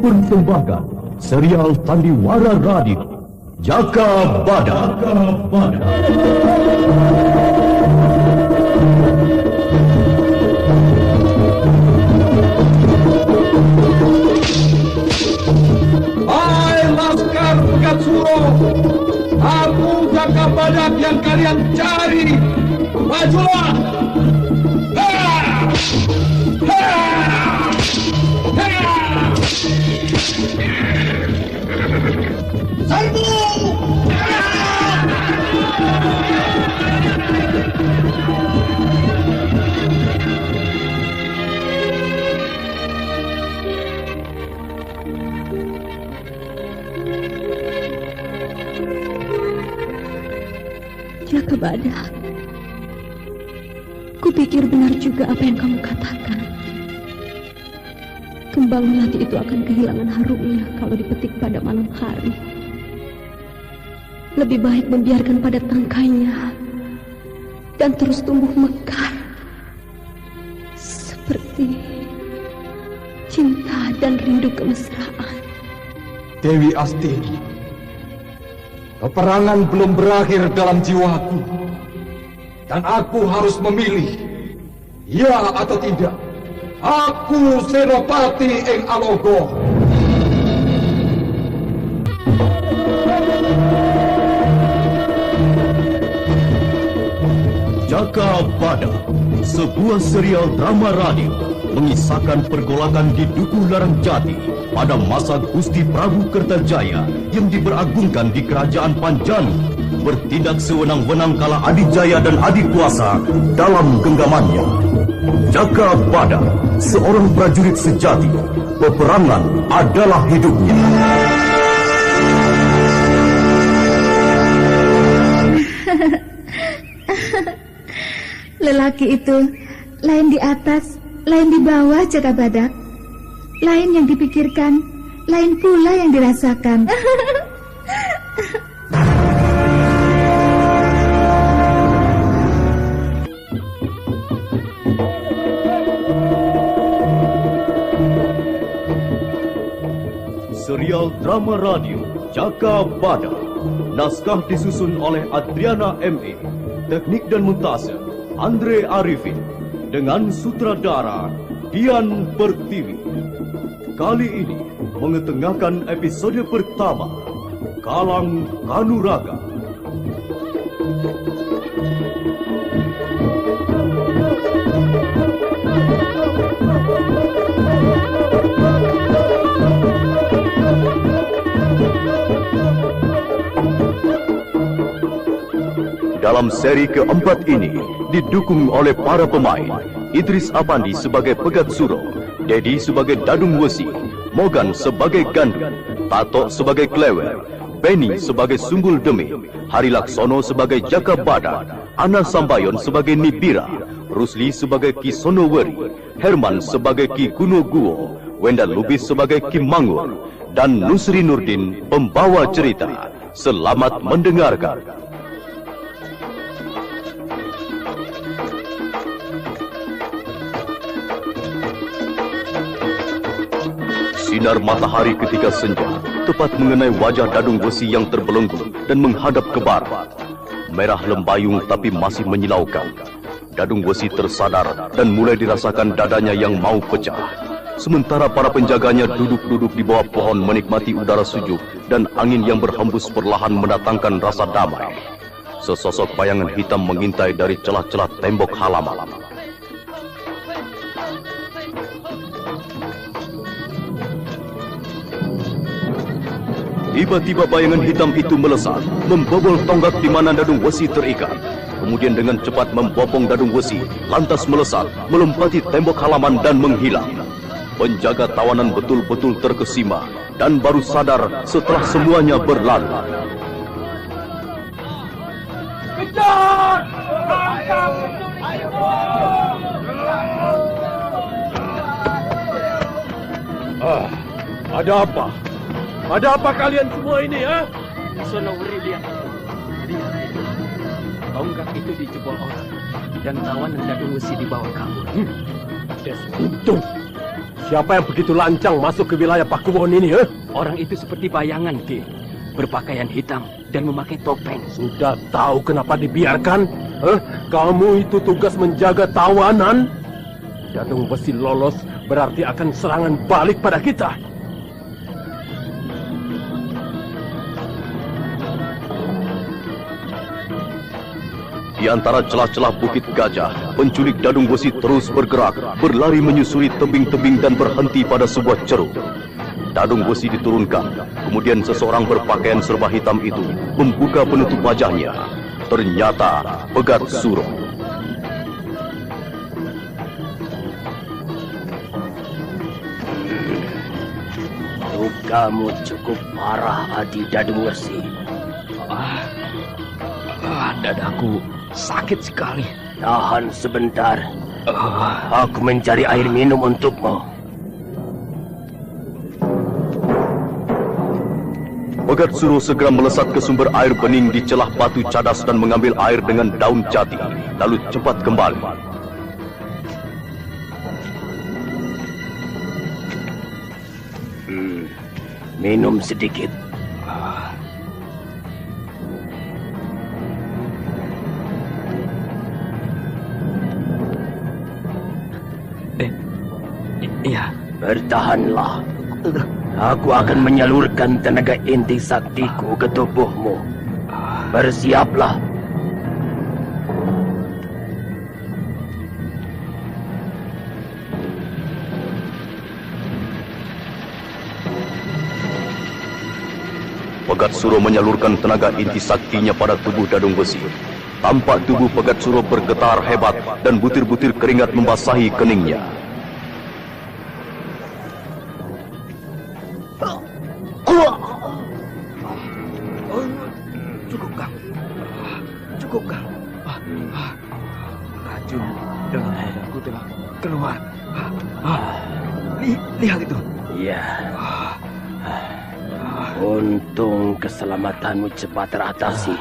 mempersembahkan serial Sandiwara Radio Jaka Badak. Hai Laskar Pegat Suro, aku Jaka Badak yang kalian cari. Majulah! Serbu! Jaka Badak, kupikir benar juga apa yang kamu katakan. Kembang melati itu akan kehilangan harumnya kalau dipetik pada malam hari. Lebih baik membiarkan pada tangkainya dan terus tumbuh mekar seperti cinta dan rindu kemesraan. Dewi Astini, peperangan belum berakhir dalam jiwaku, dan aku harus memilih, ya atau tidak. Aku Senopati ing Alogo. Jaka Badak, sebuah serial drama radio mengisahkan pergolakan di Dukuh Larang Jati pada masa Gusti Prabu Kertajaya yang diberagungkan di Kerajaan Panjanu, bertindak sewenang-wenang kala adijaya dan adikuasa dalam genggamannya. Jaka Badak, seorang prajurit sejati, peperangan adalah hidupnya. Lelaki itu lain di atas, lain di bawah, Jaka Badak. Lain yang dipikirkan, lain pula yang dirasakan. Serial drama radio Jaka Badak, naskah disusun oleh Adriana M.E., teknik dan montase Andre Arifin, dengan sutradara Dian Pertiwi. Kali ini mengetengahkan episode pertama, Kalang Kanuraga. Dalam seri keempat ini didukung oleh para pemain Idris Apandi sebagai Pegat Suro, Dedi sebagai Dadung Wesi, Mogan sebagai Gandum, Tato sebagai Klewer, Benny sebagai Sumbul Demi, Hari Laksono sebagai Jaka Badak, Ana Sambayon sebagai Nibira, Rusli sebagai Ki Sonoweri, Herman sebagai Ki Kuno Guo, Wenda Lubis sebagai Ki Mangur, dan Nusri Nurdin pembawa cerita. Selamat mendengarkan. Sinar matahari ketika senja tepat mengenai wajah Dadung Wesi yang terbelenggu dan menghadap ke barat. Merah lembayung tapi masih menyilaukan. Dadung Wesi tersadar dan mulai dirasakan dadanya yang mau pecah. Sementara para penjaganya duduk-duduk di bawah pohon menikmati udara sejuk dan angin yang berhembus perlahan mendatangkan rasa damai. Sesosok bayangan hitam mengintai dari celah-celah tembok halaman. Tiba-tiba bayangan hitam itu melesat, membobol tonggak di mana Dadung Wesi terikat. Kemudian dengan cepat membopong Dadung Wesi, lantas melesat, melompati tembok halaman dan menghilang. Penjaga tawanan betul-betul terkesima dan baru sadar setelah semuanya berlalu. Kejar! Ada apa? Ada apa kalian semua ini, ya? Sonoweri lihat. Tonggak itu dijebol orang dan tawanan Dadung Wesi dibawa kabur. Des untung. Siapa yang begitu lancang masuk ke wilayah Pakuwon ini? Orang itu seperti bayangan, Ki. Berpakaian hitam dan memakai topeng. Sudah tahu kenapa dibiarkan? Kamu itu tugas menjaga tawanan. Dadung Besi lolos berarti akan serangan balik pada kita. Di antara celah-celah Bukit Gajah, penculik Dadung Besi terus bergerak, berlari menyusuri tebing-tebing dan berhenti pada sebuah ceruk. Dadung Besi diturunkan, kemudian seseorang berpakaian serba hitam itu membuka penutup wajahnya. Ternyata Pegat Suro. Lukamu cukup parah, Adi Dadung Besi. Dadaku sakit sekali. Tahan sebentar. Aku mencari air minum untukmu. Pegat Suro segera melesat ke sumber air bening di celah batu cadas dan mengambil air dengan daun jati, lalu cepat kembali. Minum sedikit. Iya. Bertahanlah. Aku akan menyalurkan tenaga inti saktiku ke tubuhmu. Bersiaplah. Pegat Suro menyalurkan tenaga inti saktinya pada tubuh Dadung Besi. Tampak tubuh Pegat Suro bergetar hebat dan butir-butir keringat membasahi keningnya. Cukup, Kang. Cukup, Kang. Racun dalam badanku telah keluar. Lihat itu. Iya. Untung keselamatanmu cepat teratasi.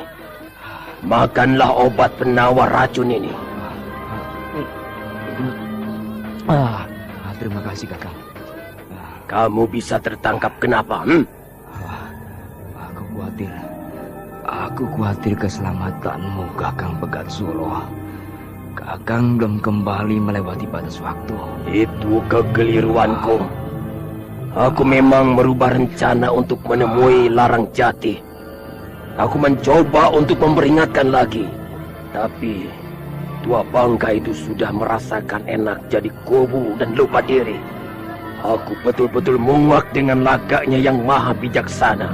Makanlah obat penawar racun ini. Terima kasih, Kakang. Kamu bisa tertangkap kenapa? Aku khawatir keselamatanmu, Kakang Pegat Suro. Kakang belum kembali melewati batas waktu. Itu kekeliruanku. Aku memang merubah rencana untuk menemui Larang Jati. Aku mencoba untuk memperingatkan lagi. Tapi tua bangka itu sudah merasakan enak jadi kubu dan lupa diri. Aku betul-betul muak dengan lagaknya yang maha bijaksana.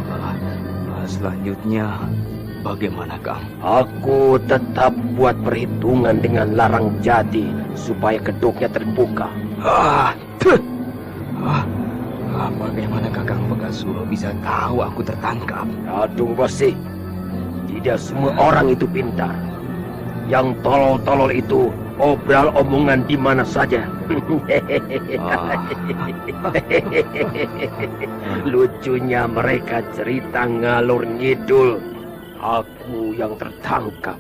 Selanjutnya bagaimana, Kang? Aku tetap buat perhitungan dengan Larang Jati supaya kedoknya terbuka. Bagaimana Kakang Pegat Suro bisa tahu aku tertangkap? Dadung Besi, tidak semua orang itu pintar. Yang tolol-tolol itu obral omongan di mana saja. Lucunya mereka cerita ngalur ngidul. Aku yang tertangkap.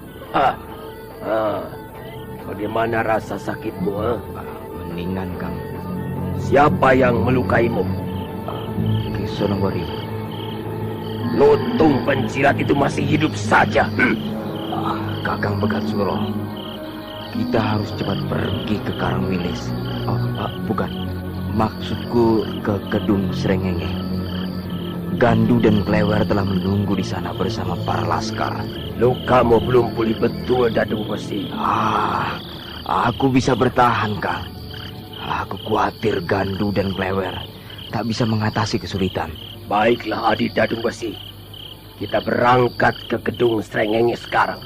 Bagaimana rasa sakitmu? Mendingan, Kang. Siapa yang melukaimu? Kisonowari. Lutung pencilat itu masih hidup saja. Kakang Pegat Suro, kita harus cepat pergi ke Karangwilis. Bukan, maksudku ke Kedung Srengenge. Gandu dan Klewer telah menunggu di sana bersama para laskar. Lukamu belum pulih betul, Dadung Besi. Aku bisa bertahan, Kang. Aku khawatir Gandu dan Klewer tak bisa mengatasi kesulitan. Baiklah, Adi Dadung Besi. Kita berangkat ke Kedung Srengenge sekarang.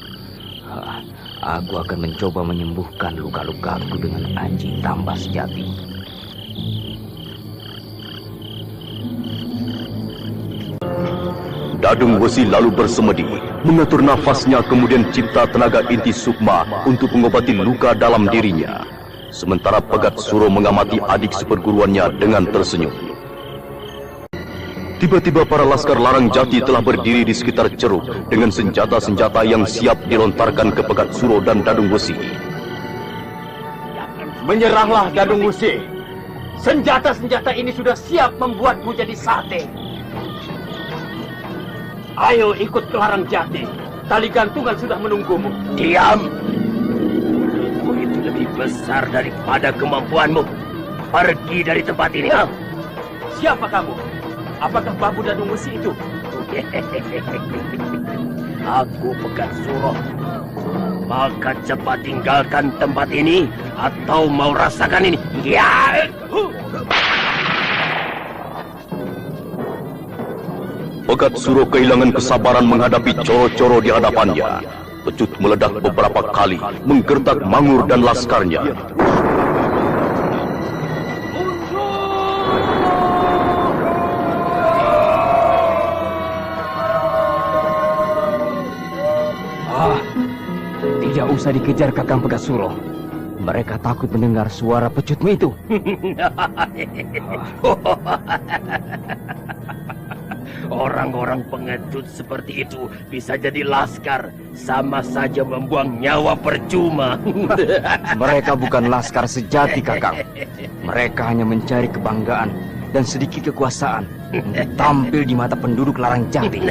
Aku akan mencoba menyembuhkan luka-lukaku dengan Aji Tambas Jati. Dadung Besi lalu bersemedi, mengatur nafasnya, kemudian cipta tenaga inti sukma untuk mengobati luka dalam dirinya. Sementara Pegat Suro mengamati adik seperguruannya dengan tersenyum. Tiba-tiba para laskar Larang Jati telah berdiri di sekitar ceruk dengan senjata-senjata yang siap dilontarkan ke Pegat Suro dan Dadung Besi. Menyerahlah, Dadung Besi. Senjata-senjata ini sudah siap membuatmu jadi sate. Ayo ikut ke Larang Jati. Tali gantungan sudah menunggumu. Diam! Itu lebih besar daripada kemampuanmu. Pergi dari tempat ini. Ha? Siapa kamu? Apakah Bambu Dadung Besi itu? Aku Pegat Suro. Maka cepat tinggalkan tempat ini atau mau rasakan ini. Ya! Pegat Suro kehilangan kesabaran menghadapi coro-coro di hadapannya. Pecut meledak beberapa kali, menggertak Mangur dan laskarnya. Tidak usah dikejar Kakang Pegat Suro. Mereka takut mendengar suara pecutmu itu. Orang-orang pengecut seperti itu bisa jadi laskar, sama saja membuang nyawa percuma. Mereka bukan laskar sejati, Kakang. Mereka hanya mencari kebanggaan dan sedikit kekuasaan untuk tampil di mata penduduk Larang Jati.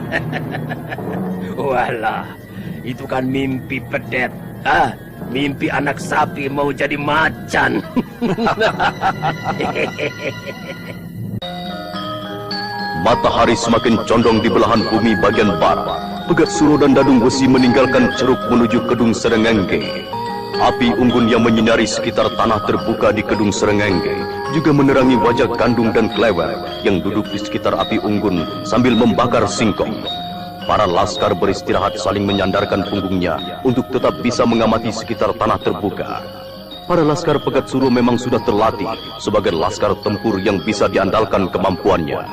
Walah, itu kan mimpi pedet. Mimpi anak sapi mau jadi macan. Matahari semakin condong di belahan bumi bagian barat. Pegat Suro dan Dadung Besi meninggalkan ceruk menuju Kedung Serengenge. Api unggun yang menyinari sekitar tanah terbuka di Kedung Serengenge juga menerangi wajah Gandung dan Klewer yang duduk di sekitar api unggun sambil membakar singkong. Para laskar beristirahat saling menyandarkan punggungnya untuk tetap bisa mengamati sekitar tanah terbuka. Para laskar Pegat Suro memang sudah terlatih sebagai laskar tempur yang bisa diandalkan kemampuannya.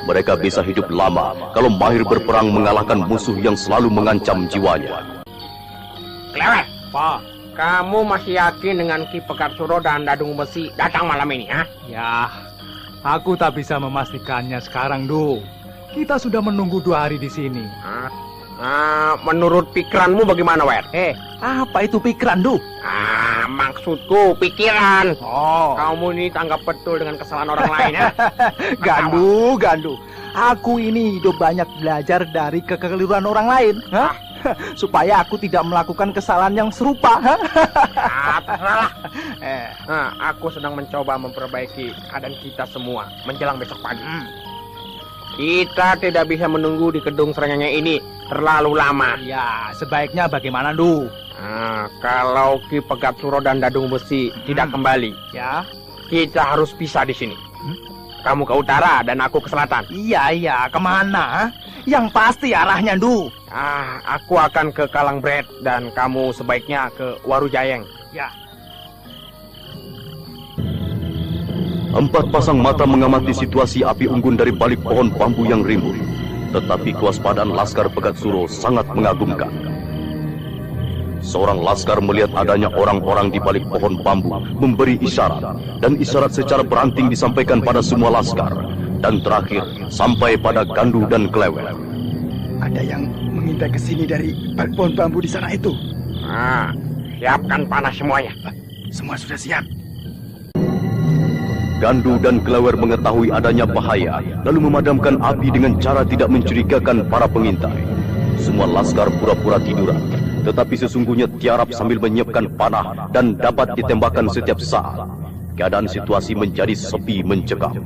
Mereka bisa hidup lama kalau mahir berperang mengalahkan musuh yang selalu mengancam jiwanya. Klewer, Pak, kamu masih yakin dengan Ki Pegat Suro dan Dadung Besi datang malam ini, ha? Ya, aku tak bisa memastikannya sekarang, Du. Kita sudah menunggu 2 hari di sini. Menurut pikiranmu bagaimana, Wer? Apa itu pikiran, Du? Maksudku pikiran. Oh. Kamu ini tanggap betul dengan kesalahan orang lain, ya? Gandu. Aku ini hidup banyak belajar dari kekeliruan orang lain. Supaya aku tidak melakukan kesalahan yang serupa. Terserah. Aku sedang mencoba memperbaiki keadaan kita semua menjelang besok pagi. Kita tidak bisa menunggu di Kedung Serengenge ini terlalu lama. Ya, sebaiknya bagaimana, Du? Kalau Ki Pegat Suro dan Dadung Besi tidak kembali, ya, kita harus pisah di sini. Kamu ke utara dan aku ke selatan. Iya, kemana? Yang pasti arahnya, Du. Aku akan ke Kalangbret dan kamu sebaiknya ke Warujayeng. Ya. 4 pasang mata mengamati situasi api unggun dari balik pohon bambu yang rimbun. Tetapi kewaspadaan laskar Pegat Suro sangat mengagumkan. Seorang laskar melihat adanya orang-orang di balik pohon bambu memberi isyarat, dan isyarat secara beranting disampaikan pada semua laskar, dan terakhir sampai pada Gandu dan Klewer. Ada yang mengintai ke sini dari balik pohon bambu di sana itu. Siapkan panah semuanya. Semua sudah siap. Gandu dan Klewer mengetahui adanya bahaya, lalu memadamkan api dengan cara tidak mencurigakan para pengintai. Semua laskar pura-pura tiduran, tetapi sesungguhnya tiarap sambil menyiapkan panah dan dapat ditembakkan setiap saat. Keadaan situasi menjadi sepi mencekam.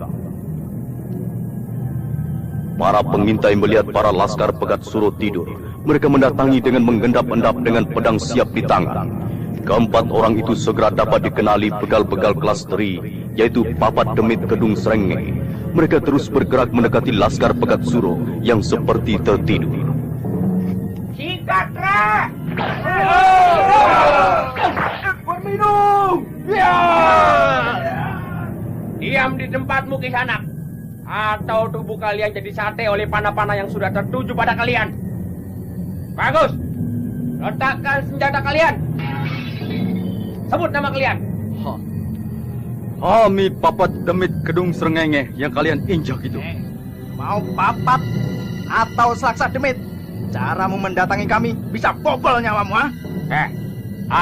Para pengintai melihat para laskar Pegat Suro tidur. Mereka mendatangi dengan menggendap-endap dengan pedang siap di tangan. Keempat orang itu segera dapat dikenali begal-begal kelas teri, yaitu Papat Demit Kedung Serengenge. Mereka terus bergerak mendekati laskar Pegat Suro yang seperti tertidur. Sikatra! Berminum! Ya! Diam di tempatmu, Kisanak. Atau tubuh kalian jadi sate oleh panah-panah yang sudah tertuju pada kalian. Bagus! Letakkan senjata kalian. Sebut nama kalian. Kami Papat Demit Kedung Serengenge yang kalian injak itu. Mau papat atau Selaksa Demit? Caramu mendatangi kami bisa bobol nyawamu, ha?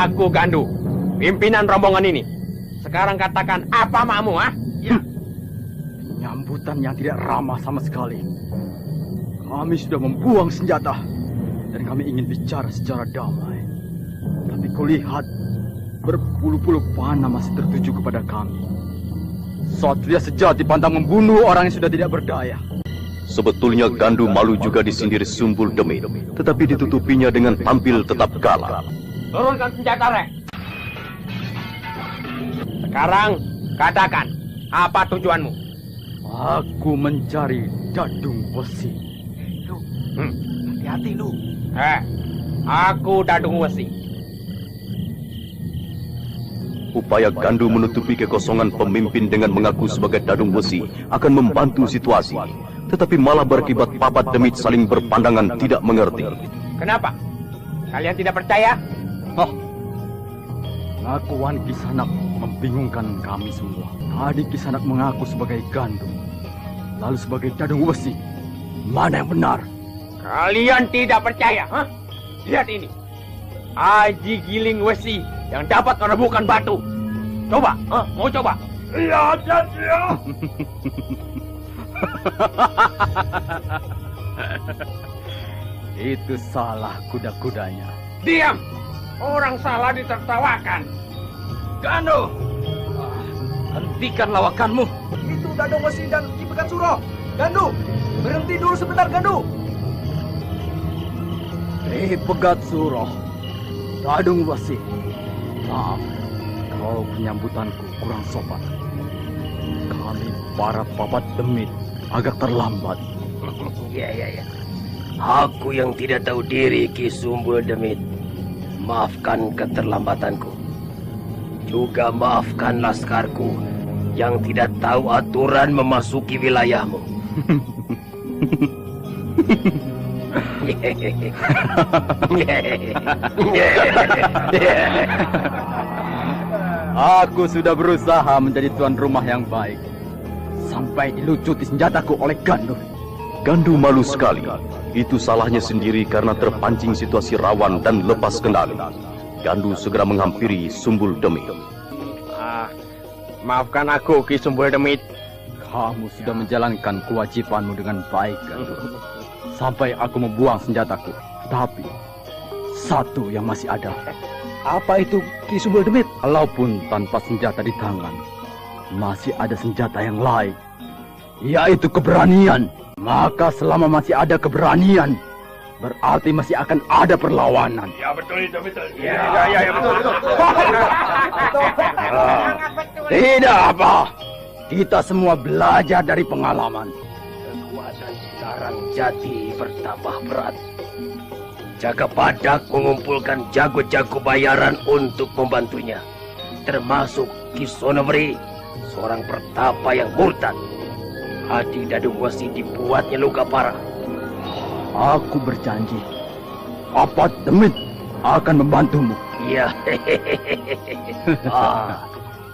Aku Gandu, pimpinan rombongan ini. Sekarang katakan apa makmu, ha? perbuatan yang tidak ramah sama sekali. Kami sudah membuang senjata dan kami ingin bicara secara damai. Tapi kulihat berpuluh-puluh panah masih tertuju kepada kami. Satria sejati pantang membunuh orang yang sudah tidak berdaya. Sebetulnya Gandu malu juga disindir Sumbul Demit, tetapi ditutupinya dengan tampil tetap galak. Turunkan senjata, Rek. Sekarang, katakan, apa tujuanmu? Aku mencari Dadung Wesi. Hati-hati lu. Aku Dadung Wesi. Upaya Gandu menutupi kekosongan pemimpin dengan mengaku sebagai Dadung Wesi akan membantu situasi. Tetapi malah berakibat Papat Demit saling berpandangan tidak mengerti. Kenapa? Kalian tidak percaya? Pengakuan Kisanak membingungkan kami semua. Tadi Kisanak mengaku sebagai Gandu, lalu sebagai Dadung Wesi. Mana yang benar? Kalian tidak percaya, hah? Lihat ini. Aji Giling Wesi yang dapat menemukan batu. Coba, mau coba? Lihat dia. Itu salah kuda-kudanya. Diam! Orang salah ditertawakan. Gandu, Hentikan lawakanmu. itu Dadung Wesi dan Ki Pegat Suro. Gandu, berhenti dulu sebentar, Gandu. Ki Pegat Suro, Dadung Wesi. Maaf, kalau penyambutanku kurang sopan. Kami para Papat Demit agak terlambat. Ya. Aku yang tidak tahu diri, Ki Sumbul Demit. Maafkan keterlambatanku. Juga maafkan laskarku yang tidak tahu aturan memasuki wilayahmu. Aku sudah berusaha menjadi tuan rumah yang baik. Sampai dilucuti senjataku oleh Gandu. Gandu malu sekali. Itu salahnya sendiri karena terpancing situasi rawan dan lepas kendali. Gandu segera menghampiri Sumbul Demit. Maafkan aku, Ki Sumbul Demit. Kamu sudah menjalankan kewajibanmu dengan baik, Gandu. Sampai aku membuang senjataku. Tapi satu yang masih ada. Apa itu, Ki Sumbul Demit? Walaupun tanpa senjata di tangan, masih ada senjata yang lain, yaitu keberanian. Maka selama masih ada keberanian, berarti masih akan ada perlawanan. Ya betul itu. Ya, betul. Tidak apa. Kita semua belajar dari pengalaman. Kekuatan Larang Jati bertambah berat. Jaga Badak mengumpulkan jago-jago bayaran untuk membantunya, termasuk Ki Sonobri, seorang pertapa yang murtad. Hati Dadung Wesi dibuatnya luka parah. Aku berjanji, Papat Demit akan membantumu. Iya.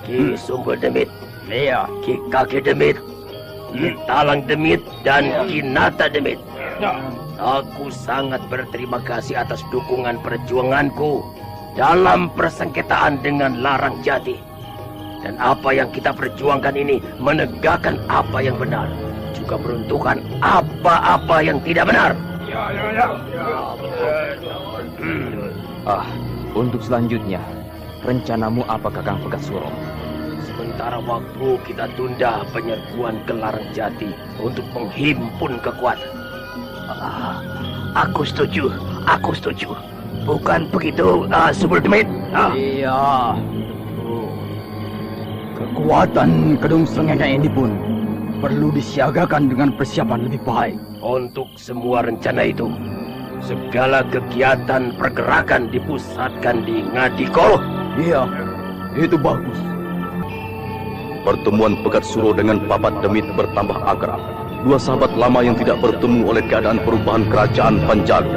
Ki Sumbul Demit, Iya. Ki Kaki Demit, Ki Talang Demit, dan Ki Nata Demit. Aku sangat berterima kasih atas dukungan perjuanganku dalam persengketaan dengan Larang Jati. Dan apa yang kita perjuangkan ini menegakkan apa yang benar, juga meruntuhkan apa-apa yang tidak benar. Untuk selanjutnya, rencanamu apa, Kakang Pegat Suro? Sementara waktu kita tunda penyerbuan ke Larang Jati untuk menghimpun kekuatan. Aku setuju. Bukan begitu, Sumbul Demit? Iya. Kekuatan Kedung Srengenge ini pun perlu disiagakan dengan persiapan lebih baik. Untuk semua rencana itu, segala kegiatan pergerakan dipusatkan di Ngadikoro. Iya, itu bagus. Pertemuan Pegat Suro dengan Papat Demit bertambah akrab. Dua sahabat lama yang tidak bertemu oleh keadaan perubahan kerajaan Panjalu.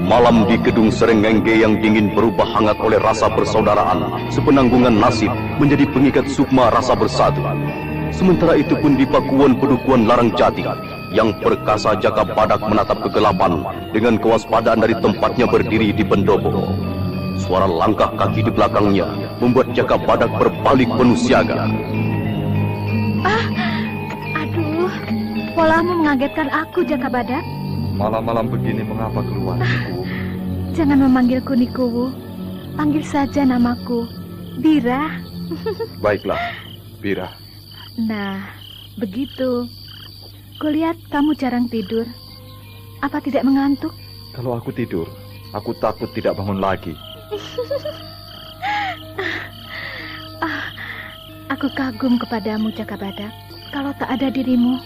Malam di Kedung Srengenge yang dingin berubah hangat oleh rasa persaudaraan. Sepenanggungan nasib menjadi pengikat sukma rasa bersatu. Sementara itu pun di Pakuan Pedukuhan Larang Jati, yang perkasa Jaka Badak menatap kegelapan dengan kewaspadaan dari tempatnya berdiri di pendopo. Suara langkah kaki di belakangnya membuat Jaka Badak berbalik penuh siaga. Polamu mengagetkan aku, Jaka Badak. Malam-malam begini mengapa keluar, Nikuwu? Jangan memanggilku Nikuwu. Panggil saja namaku, Bira. Baiklah, Bira. Nah, begitu. Kulihat kamu jarang tidur. Apa tidak mengantuk? Kalau aku tidur, aku takut tidak bangun lagi. Aku kagum kepadamu, Jaka Badak. Kalau tak ada dirimu,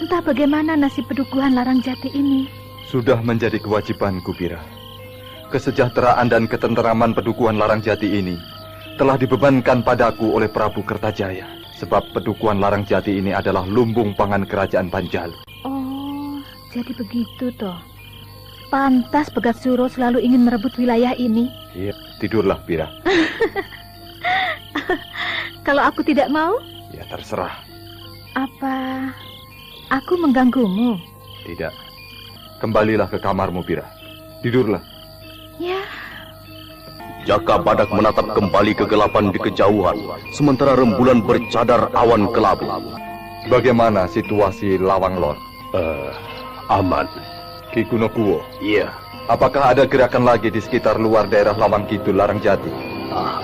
entah bagaimana nasib pedukuhan Larangjati ini. Sudah menjadi kewajibanku, Bira. Kesejahteraan dan ketenteraman pedukuhan Larangjati ini telah dibebankan padaku oleh Prabu Kertajaya. Sebab pedukuhan Larangjati ini adalah lumbung pangan kerajaan Panjalu. Oh, jadi begitu toh. Pantas Pegat Suro selalu ingin merebut wilayah ini. Iya, tidurlah, Bira. Kalau aku tidak mau? Ya, terserah. Apa aku mengganggumu? Tidak. Kembalilah ke kamarmu, Bira. Tidurlah. Ya. Jaka Badak menatap kembali kegelapan di kejauhan, sementara rembulan bercadar awan kelabu. Bagaimana situasi Lawang Lor? Aman. Ki Gunokuwo. Iya. Apakah ada gerakan lagi di sekitar luar daerah Lawang Kidul Larangjati?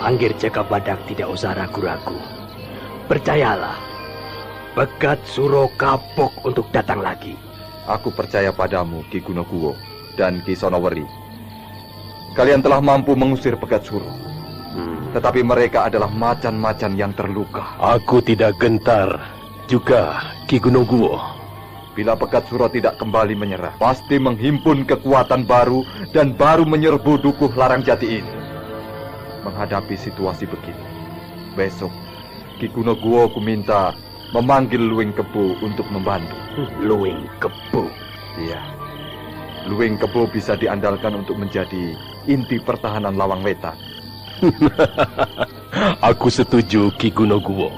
Anggir Jaka Badak tidak usah ragu-ragu. Percayalah, Pegat Suro kapok untuk datang lagi. Aku percaya padamu, Ki Gunokuwo dan Ki Sonoweri. Kalian telah mampu mengusir Pegat Suro. Tetapi mereka adalah macan-macan yang terluka. Aku tidak gentar juga, Ki Gunokuwo. Bila Pegat Suro tidak kembali menyerah, pasti menghimpun kekuatan baru dan baru menyerbu dukuh Larangjati ini. Menghadapi situasi begini, besok Ki Gunokuwo kuminta memanggil Luwing Kebo untuk membantu. Luwing Kebo? Iya. Luwing Kebo bisa diandalkan untuk menjadi inti pertahanan Lawang Wetan. Aku setuju, Ki Gunokuwo.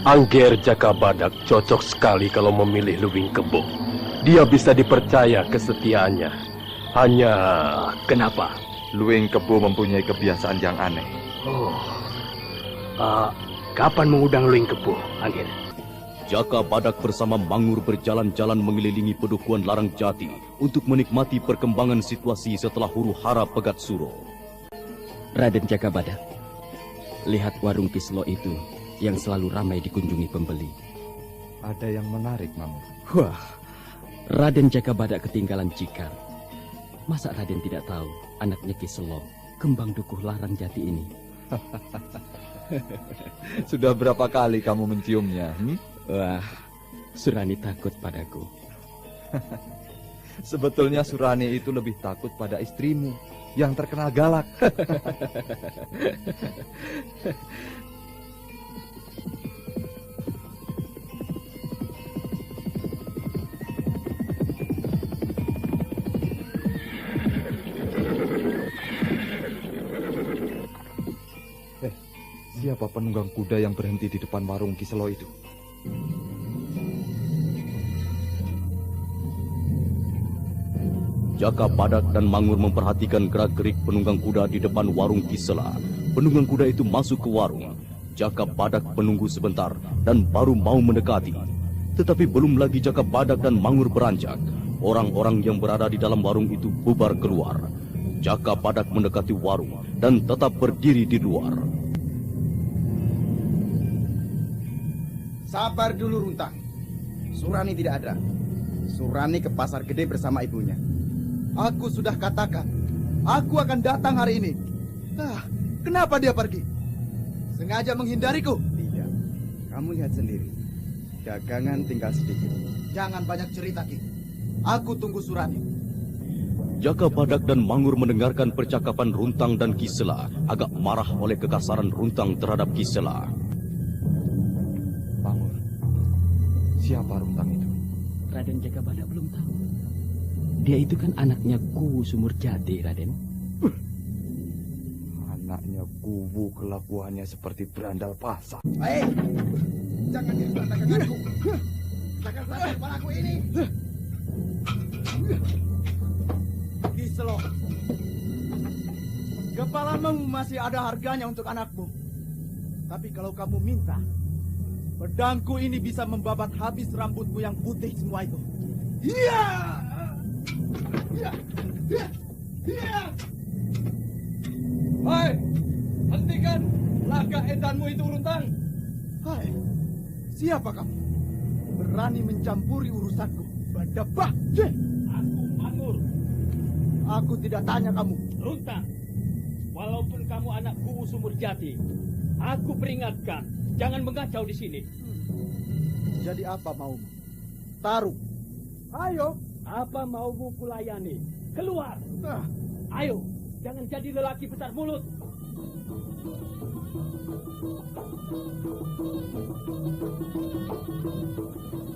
Angger Jaka Badak cocok sekali kalau memilih Luwing Kebo. Dia bisa dipercaya kesetiaannya. Hanya kenapa? Luwing Kebo mempunyai kebiasaan yang aneh. Kapan mengundang Luwing Kebo, Angger? Jaka Badak bersama Mangur berjalan-jalan mengelilingi pedukuhan Larangjati untuk menikmati perkembangan situasi setelah huru-hara Pegat Suro. Raden Jaka Badak, lihat warung Kislo itu yang selalu ramai dikunjungi pembeli. Ada yang menarik, Mangur. Wah, Raden Jaka Badak ketinggalan jikar. Masa Raden tidak tahu anaknya Kislo, kembang dukuh Larangjati ini? Sudah berapa kali kamu menciumnya? Wah, Surani takut padaku. Sebetulnya Surani itu lebih takut pada istrimu yang terkenal galak. Siapa penunggang kuda yang berhenti di depan warung Kiselo itu? Jaka Badak dan Mangur memperhatikan gerak-gerik penunggang kuda di depan warung Kisela. Penunggang kuda itu masuk ke warung. Jaka Badak menunggu sebentar dan baru mau mendekati. Tetapi belum lagi Jaka Badak dan Mangur beranjak, orang-orang yang berada di dalam warung itu bubar keluar. Jaka Badak mendekati warung dan tetap berdiri di luar. Sabar dulu, Runtang. Surani tidak ada. Surani ke pasar gede bersama ibunya. Aku sudah katakan, aku akan datang hari ini. Kenapa dia pergi? Sengaja menghindariku? Tidak. Kamu lihat sendiri. Dagangan tinggal sedikit. Jangan banyak cerita, Ki. Aku tunggu Surani. Jaka Badak dan Mangur mendengarkan percakapan Runtang dan Kisela, agak marah oleh kekasaran Runtang terhadap Kisela. Siapa Runtang itu? Raden Jaka Badak belum tahu. Dia itu kan anaknya Kuwu Sumurjati, Raden. Anaknya Kuwu kelakuannya seperti berandal pasar. Jangan diberantakan denganku. Jangan sampai kepalaku ini. Kiselo, kepalamu masih ada harganya untuk anakmu. Tapi kalau kamu minta, Pedangku ini bisa membabat habis rambutmu yang putih semua itu. Iya! Iya! Iya! Iya! Hai, hentikan laga edanmu itu, Runtang. Hai, siapa kamu? Berani mencampuri urusanku? Badabah! Aku Mangur. Aku tidak tanya kamu. Runtang, walaupun kamu anak Kuwu Sumur Jati, aku peringatkan, jangan mengacau di sini. Jadi apa maumu? Taruh. Ayo. Apa maumu kulayani? Keluar. Ayo, jangan jadi lelaki besar mulut.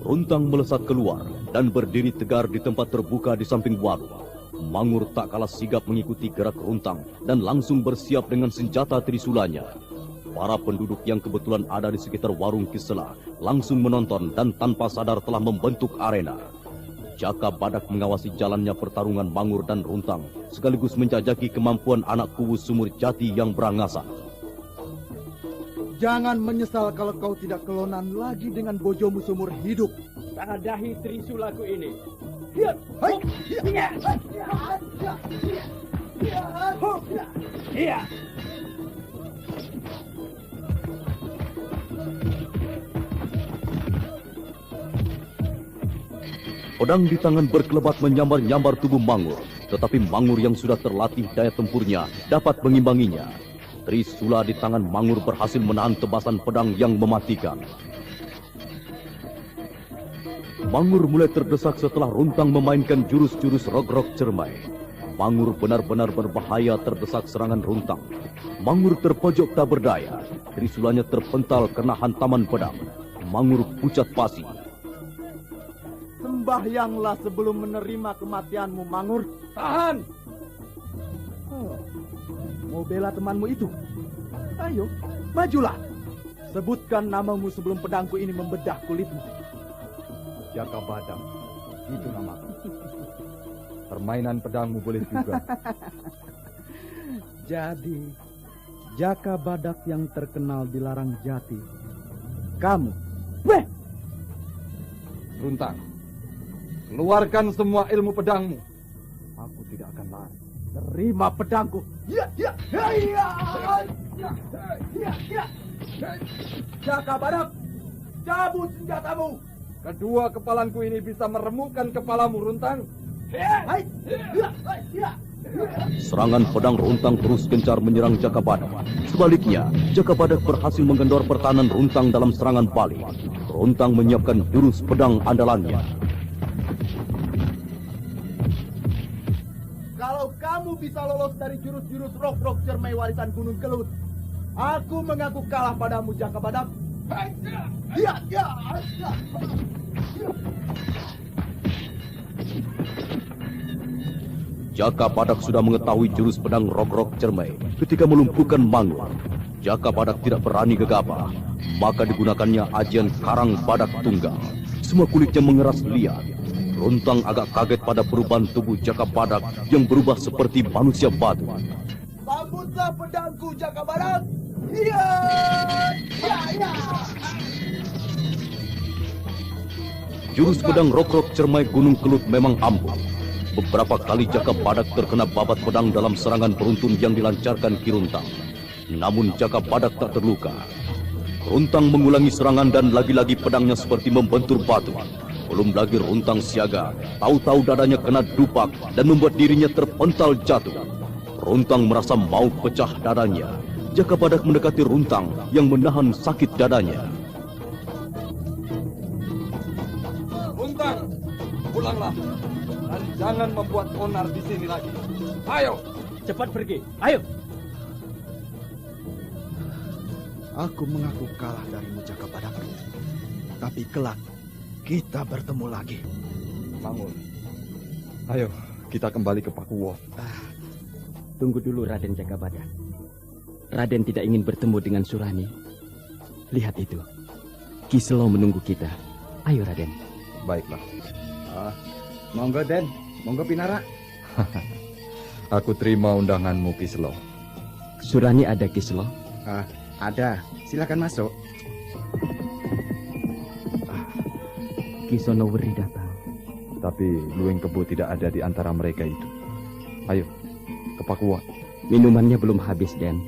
Runtang melesat keluar dan berdiri tegar di tempat terbuka di samping warung. Mangur tak kalah sigap mengikuti gerak Runtang dan langsung bersiap dengan senjata trisulanya. Para penduduk yang kebetulan ada di sekitar warung Kisela langsung menonton dan tanpa sadar telah membentuk arena. Jaka Badak mengawasi jalannya pertarungan Mangur dan Runtang, sekaligus menjajaki kemampuan anak Kuwu Sumur Jati yang berangasan. Jangan menyesal kalau kau tidak kelonan lagi dengan bojomu seumur hidup. Tanadahi trisulaku ini. Iya. Pedang di tangan berkelebat menyambar-nyambar tubuh Mangur, tetapi Mangur yang sudah terlatih daya tempurnya dapat mengimbanginya. Trisula di tangan Mangur berhasil menahan tebasan pedang yang mematikan. Mangur mulai terdesak setelah Runtang memainkan jurus-jurus rog-rog cermai. Mangur benar-benar berbahaya terdesak serangan Runtang. Mangur terpojok tak berdaya. Trisulanya terpental kena hantaman pedang. Mangur pucat pasi. Sembahyanglah sebelum menerima kematianmu, Mangur. Tahan! Mau bela temanmu itu? Ayo, majulah. Sebutkan namamu sebelum pedangku ini membedah kulitmu. Jaka Badak, itu namaku. Permainan pedangmu boleh juga. Jadi, Jaka Badak yang terkenal di Larang Jati. Kamu? Weh! Runtang, keluarkan semua ilmu pedangmu. Aku tidak akan lari. Terima pedangku. Jaka Badak, cabut senjatamu. Kedua kepalanku ini bisa meremukkan kepalamu, Runtang. Serangan pedang Runtang terus gencar menyerang Jaka Badak. Sebaliknya, Jaka Badak berhasil mengendor pertahanan Runtang dalam serangan balik. Runtang menyiapkan jurus pedang andalannya. Kalau kamu bisa lolos dari jurus-jurus rog-rog cermai warisan Gunung Kelut, aku mengaku kalah padamu, Jaka Badak. Jaka Badak sudah mengetahui jurus pedang rog-rog cermai ketika melumpuhkan Mangur. Jaka Badak tidak berani gegabah, maka digunakannya ajian Karang Badak Tunggal. Semua kulitnya mengeras liat. Runtang agak kaget pada perubahan tubuh Jaka Badak yang berubah seperti manusia batu. Sambutlah pedangku, Jaka Badak. Iya. Jurus pedang rog-rog cermai Gunung Kelut memang ampuh. Beberapa kali Jaka Badak terkena babat pedang dalam serangan beruntun yang dilancarkan Ki Runtang. Namun Jaka Badak tak terluka. Runtang mengulangi serangan dan lagi-lagi pedangnya seperti membentur batu. Belum lagi Runtang siaga, tahu-tahu dadanya kena dupak dan membuat dirinya terpental jatuh. Runtang merasa mau pecah dadanya. Jaka Badak mendekati Runtang yang menahan sakit dadanya. Runtang, pulanglah. Dan jangan membuat onar di sini lagi. Ayo, cepat pergi. Ayo. Aku mengaku kalah darimu, Jaka Badak. Tapi kelak kita bertemu lagi. Mangur, ayo kita kembali ke Pakuwo. Tunggu dulu, Raden Jaka Badak. Raden tidak ingin bertemu dengan Surani. Lihat itu, Ki Selo menunggu kita. Ayo, Raden. Baiklah. Monggo, Den. Monggo, Pinara. Aku terima undanganmu, Ki Selo. Surani ada, Ki Selo? Ada. Silakan masuk. Ki Sonoweri datang. Tapi Luwing Kebo tidak ada di antara mereka itu. Ayo, ke Pakuwon. Minumannya belum habis, Den.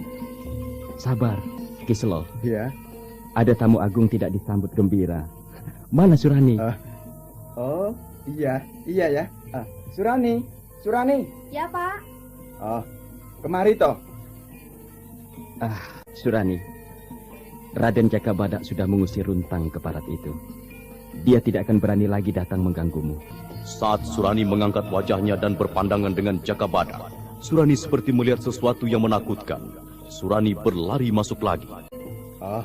Sabar, Ki Selo. Ya. Ada tamu agung tidak disambut gembira. Mana Surani? Oh, iya ya. Surani. Ya, Pak. Oh, kemari toh. Surani. Raden Jakabadak sudah mengusir Runtang ke barat itu. Dia tidak akan berani lagi datang mengganggumu. Saat Surani mengangkat wajahnya dan berpandangan dengan Jakabadak, Surani seperti melihat sesuatu yang menakutkan. Surani berlari masuk lagi. Oh,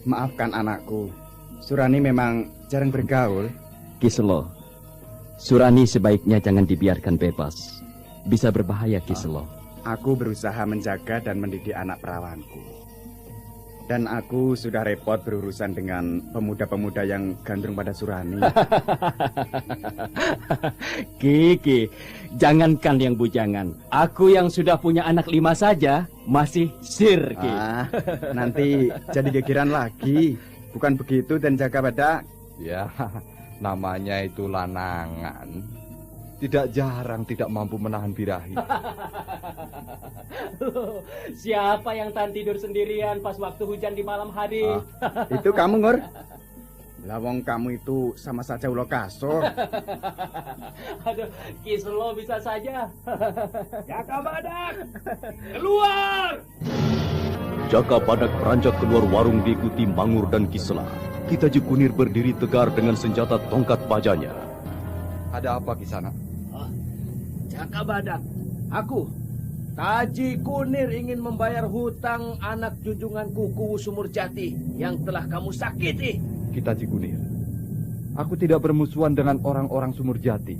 maafkan anakku. Surani memang jarang bergaul. Ki Selo, Surani sebaiknya jangan dibiarkan bebas. Bisa berbahaya, Ki Selo. Aku berusaha menjaga dan mendidik anak perawanku. Dan aku sudah repot berurusan dengan pemuda-pemuda yang gandrung pada Surani. Ki, jangankan yang bujangan. Aku yang sudah punya anak 5 saja masih sir, Ki. Nanti jadi gegeran lagi. Bukan begitu, Dan Jakabadak? Ya, namanya itu lanangan. Tidak jarang tidak mampu menahan birahi. Siapa yang tahan tidur sendirian pas waktu hujan di malam hari? Itu kamu, Ngur. Lawong kamu itu sama saja ulo kasur. Aduh, Ki Selo bisa saja. Jakabadak, keluar! Jakabadak beranjak keluar warung diikuti Mangur dan Kisela. Ki Taji Kunir berdiri tegar dengan senjata tongkat bajanya. Ada apa di sana? Jakabadak, aku Taji Kunir ingin membayar hutang anak junjunganku Kuwu Sumurjati yang telah kamu sakiti. Ki Taji Kunir, aku tidak bermusuhan dengan orang-orang Sumurjati.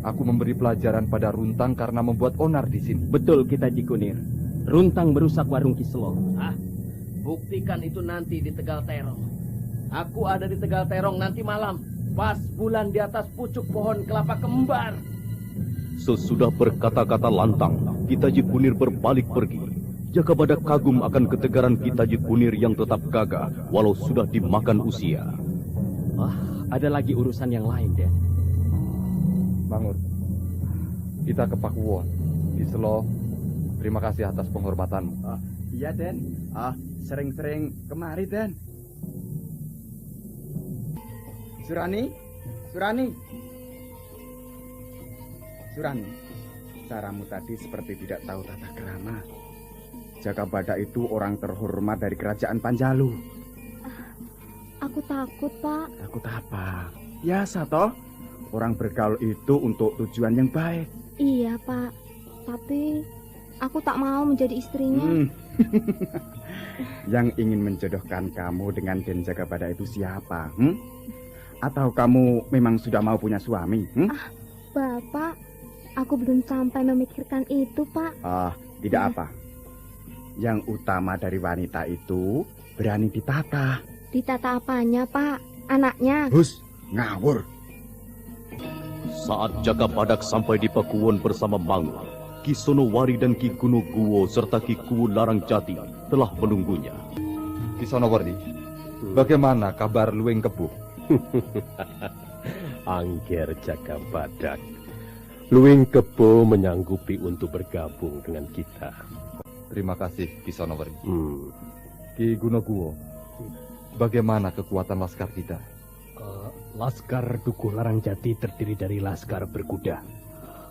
Aku memberi pelajaran pada Runtang karena membuat onar di sini. Betul, Ki Taji Kunir. Runtang merusak warung Ki Selo. Buktikan itu nanti di Tegal Terong. Aku ada di Tegal Terong nanti malam, pas bulan di atas pucuk pohon kelapa kembar. Sesudah berkata-kata lantang, Ki Taji Kunir berbalik pergi. Jakabadak kagum akan ketegaran Ki Taji Kunir yang tetap gagah walau sudah dimakan usia. Ada lagi urusan yang lain, Den. Mangur, kita ke Pakuwon. Ki Selo, terima kasih atas penghormatanmu. Iya, Den. Sering-sering kemari, Den. Surani, caramu tadi seperti tidak tahu tata krama. Jakabadak itu orang terhormat dari kerajaan Panjalu. Aku takut, Pak. Takut apa? Biasa toh. Orang bergaul itu untuk tujuan yang baik. Iya, Pak. Tapi aku tak mau menjadi istrinya. Yang ingin menjodohkan kamu dengan Den Jakabadak itu siapa? Atau kamu memang sudah mau punya suami? Bapak, aku belum sampai memikirkan itu, Pak. Tidak apa. Yang utama dari wanita itu berani ditata. Ditata apanya, Pak? Anaknya? Hus, ngawur. Saat Jakabadak sampai di Pakuwon bersama Mangur, Ki Sonowari dan Ki Gunoguwo serta Ki Kuwu Larang Jati telah menunggunya. Ki Sonowari, bagaimana kabar Luwing Kebo? Angger Jakabadak, Luwing Kebo menyanggupi untuk bergabung dengan kita. Terima kasih, Ki Sonowari. Ki Gunoguwo, bagaimana kekuatan laskar kita? Laskar Dukuh Larang Jati terdiri dari laskar berkuda,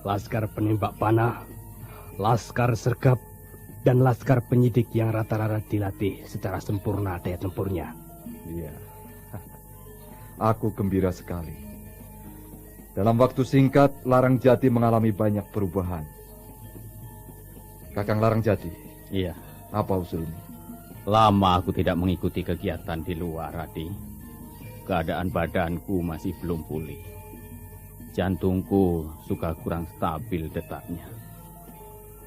laskar penembak panah, laskar sergap, dan laskar penyidik yang rata-rata dilatih secara sempurna daya tempurnya. Iya. Aku gembira sekali. Dalam waktu singkat, Larang Jati mengalami banyak perubahan. Kakang Larang Jati. Iya. Apa usulmu? Lama aku tidak mengikuti kegiatan di luar, Radi. Keadaan badanku masih belum pulih. Jantungku suka kurang stabil detaknya.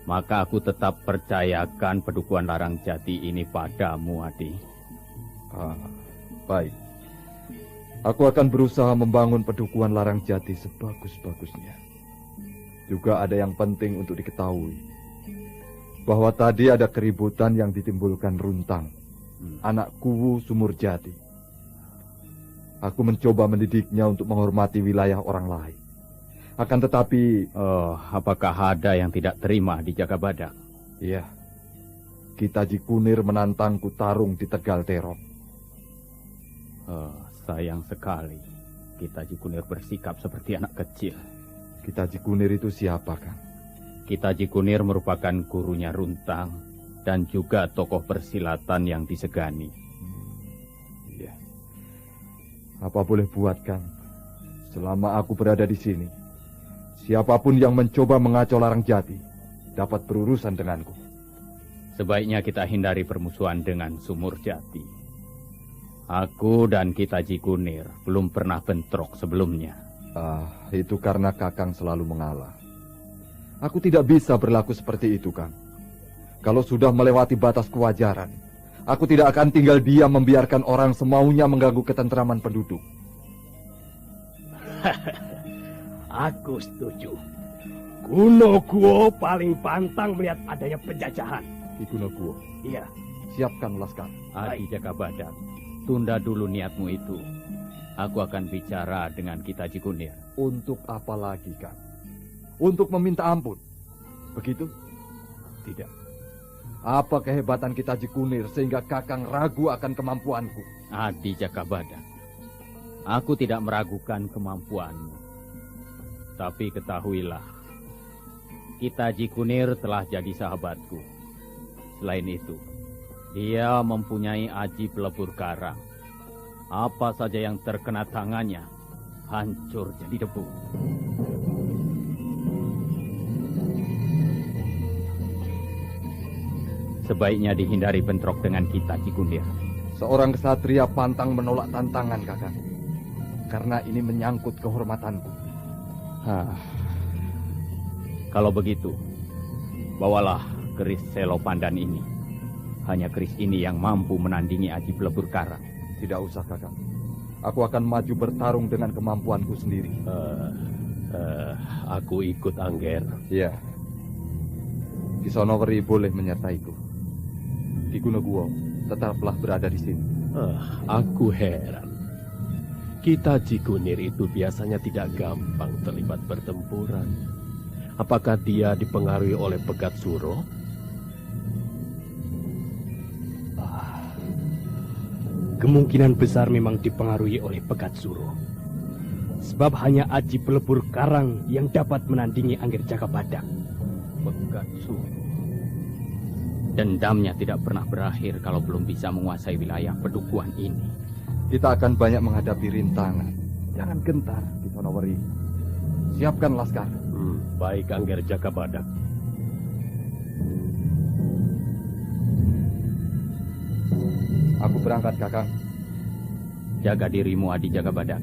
Maka aku tetap percayakan pedukuhan Larang Jati ini padamu, Adi. Baik. Aku akan berusaha membangun pedukuhan Larang Jati sebagus-bagusnya. Juga ada yang penting untuk diketahui. Bahwa tadi ada keributan yang ditimbulkan Runtang, anak Kuwu Sumurjati. Aku mencoba mendidiknya untuk menghormati wilayah orang lain. Akan tetapi... apakah ada yang tidak terima di Jagabadak? Iya. Ki Taji Kunir menantangku tarung di Tegal Terong. Sayang sekali. Ki Taji Kunir bersikap seperti anak kecil. Ki Taji Kunir itu siapa, Kang? Ki Taji Kunir merupakan gurunya Runtang dan juga tokoh persilatan yang disegani. Iya. Apa boleh buat, Kang? Selama aku berada di sini, siapapun yang mencoba mengacau Larang Jati dapat berurusan denganku. Sebaiknya kita hindari permusuhan dengan Sumur Jati. Aku dan Ki Taji Kunir belum pernah bentrok sebelumnya. Itu karena Kakang selalu mengalah. Aku tidak bisa berlaku seperti itu, Kang. Kalau sudah melewati batas kewajaran, aku tidak akan tinggal diam membiarkan orang semaunya mengganggu ketentraman penduduk. Aku setuju. Kuno Guo paling pantang melihat adanya penjajahan. Ki Kuno Guo? Iya. Siapkan laskar. Adi Jagabadak, tunda dulu niatmu itu. Aku akan bicara dengan Ki Taji Kunir. Untuk apa lagi, Kang? Untuk meminta ampun? Begitu? Tidak. Apa kehebatan Ki Taji Kunir sehingga Kakang ragu akan kemampuanku? Adi Jagabadak, aku tidak meragukan kemampuanmu. Tapi ketahuilah, Ki Taji Kunir telah jadi sahabatku. Selain itu, dia mempunyai aji pelebur karang. Apa saja yang terkena tangannya, hancur jadi debu. Sebaiknya dihindari bentrok dengan Ki Taji Kunir. Seorang kesatria pantang menolak tantangan, Kakang. Karena ini menyangkut kehormatanku. Kalau begitu, bawalah keris Selo Pandan ini. Hanya keris ini yang mampu menandingi aji pelebur karang. Tidak usah, Kakang. Aku akan maju bertarung dengan kemampuanku sendiri. Aku ikut, Angger. Iya. Ki Sonoweri boleh menyertaiku. Ki Kuno Guo tetaplah berada di sini. Aku heran. Ki Taji Kunir itu biasanya tidak gampang terlibat pertempuran. Apakah dia dipengaruhi oleh Pegat Suro? Kemungkinan besar memang dipengaruhi oleh Pegat Suro. Sebab hanya aji pelebur karang yang dapat menandingi Angger Jagabadak. Pegat Suro. Dendamnya tidak pernah berakhir kalau belum bisa menguasai wilayah pedukuhan ini. Kita akan banyak menghadapi rintangan. Jangan gentar, Ki Sonoweri. Siapkan laskar. Baik, Angger Jagabadak. Aku berangkat, Kakang. Jaga dirimu, Adi Jagabadak.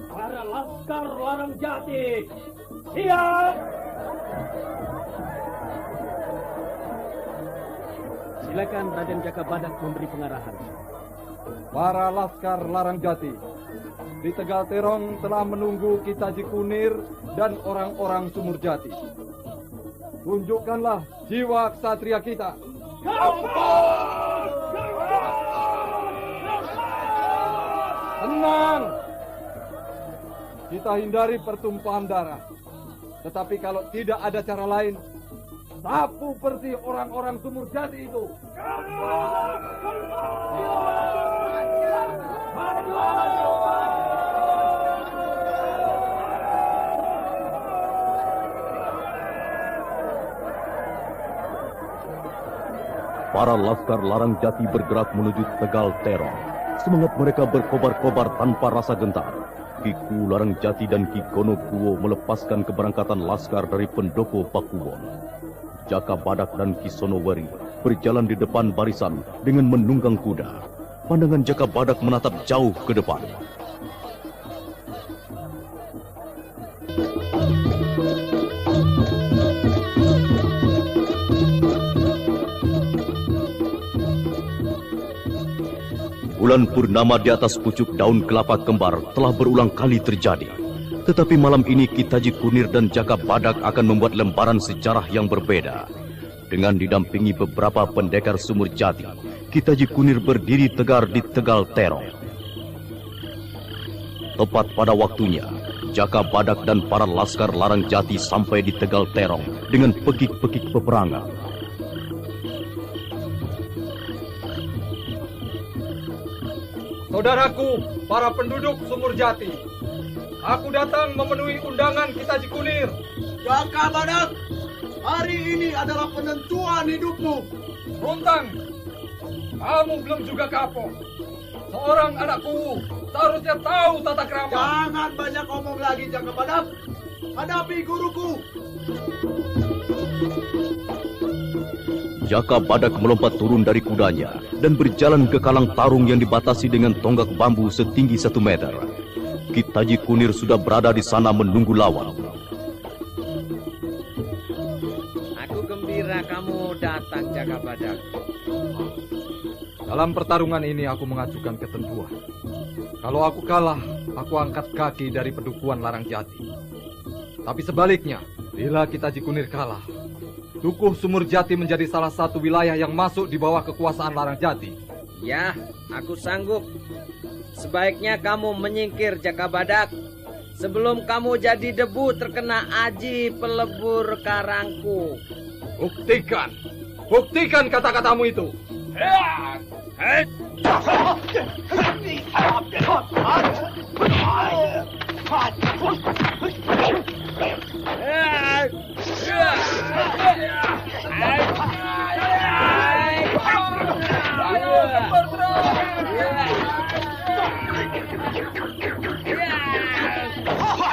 Para laskar Larang Jati, siap! Silakan Raden Jagabadak memberi pengarahan. Para laskar Larang Jati, di Tegal Terong telah menunggu Ki Taji Kunir dan orang-orang Sumur Jati. Tunjukkanlah jiwa ksatria kita. Tenang. Kita hindari pertumpahan darah. Tetapi kalau tidak ada cara lain, sapu bersih orang-orang Sumur Jati itu. Para laskar Larang Jati bergerak menuju Tegal Terong. Semangat mereka berkobar-kobar tanpa rasa gentar. Kiku Larang Jati dan Ki Gono Guo melepaskan keberangkatan laskar dari pendopo Pakuwon. Jagabadak dan Ki Sonoweri berjalan di depan barisan dengan menunggang kuda. Pandangan Jagabadak menatap jauh ke depan. Bulan purnama di atas pucuk daun kelapa kembar telah berulang kali terjadi. Tetapi malam ini Kitaji Kunir dan Jaka Badak akan membuat lembaran sejarah yang berbeda. Dengan didampingi beberapa pendekar Sumur Jati, Kitaji Kunir berdiri tegar di Tegal Terong. Tepat pada waktunya, Jaka Badak dan para laskar Larang Jati sampai di Tegal Terong dengan pekik-pekik peperangan. Saudaraku, para penduduk Sumur Jati, aku datang memenuhi undangan Kitaji Kunir. Jaka Badak, hari ini adalah penentuan hidupmu. Runtang, kamu belum juga kapok. Seorang anak kuwu seharusnya tahu tata krama. Jangan banyak omong lagi, Jaka Badak. Hadapi guruku. Jaka Badak melompat turun dari kudanya dan berjalan ke kalang tarung yang dibatasi dengan tonggak bambu setinggi 1 meter. Kitaji Kunir sudah berada di sana menunggu lawan. Aku gembira kamu datang, Jaka Badak. Dalam pertarungan ini aku mengajukan ketentuan. Kalau aku kalah, aku angkat kaki dari pedukuhan Larang Jati. Tapi sebaliknya, bila Kitaji Kunir kalah, Dukuh Sumur Jati menjadi salah satu wilayah yang masuk di bawah kekuasaan Larang Jati. Ya, aku sanggup. Sebaiknya kamu menyingkir, Jaka Badak. Sebelum kamu jadi debu terkena aji pelebur karangku. Buktikan! Buktikan kata-katamu itu!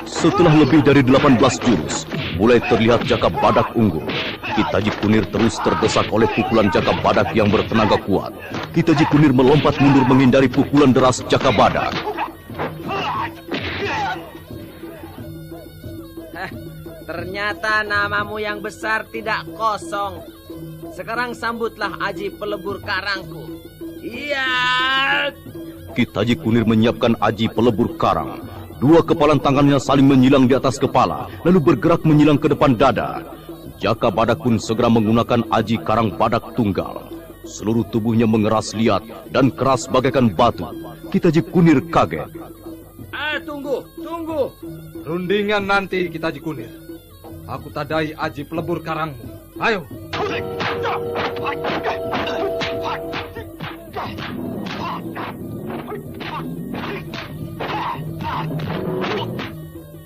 Setelah lebih dari 18 jurus, mulai terlihat Jaka Badak unggul. Kitaji Kunir terus terdesak oleh pukulan Jaka Badak yang bertenaga kuat. Kitaji Kunir melompat mundur menghindari pukulan deras Jaka Badak. Ternyata namamu yang besar tidak kosong. Sekarang sambutlah aji pelebur karangku. Iya. Kitaji Kunir menyiapkan aji pelebur karang. 2 kepalan tangannya saling menyilang di atas kepala, lalu bergerak menyilang ke depan dada. Jaka Badak pun segera menggunakan aji karang badak tunggal. Seluruh tubuhnya mengeras liat dan keras bagaikan batu. Kitaji Kunir kaget. Tunggu. Rundingan nanti, Kitaji Kunir. Aku tadai aji pelebur karangmu. Ayo.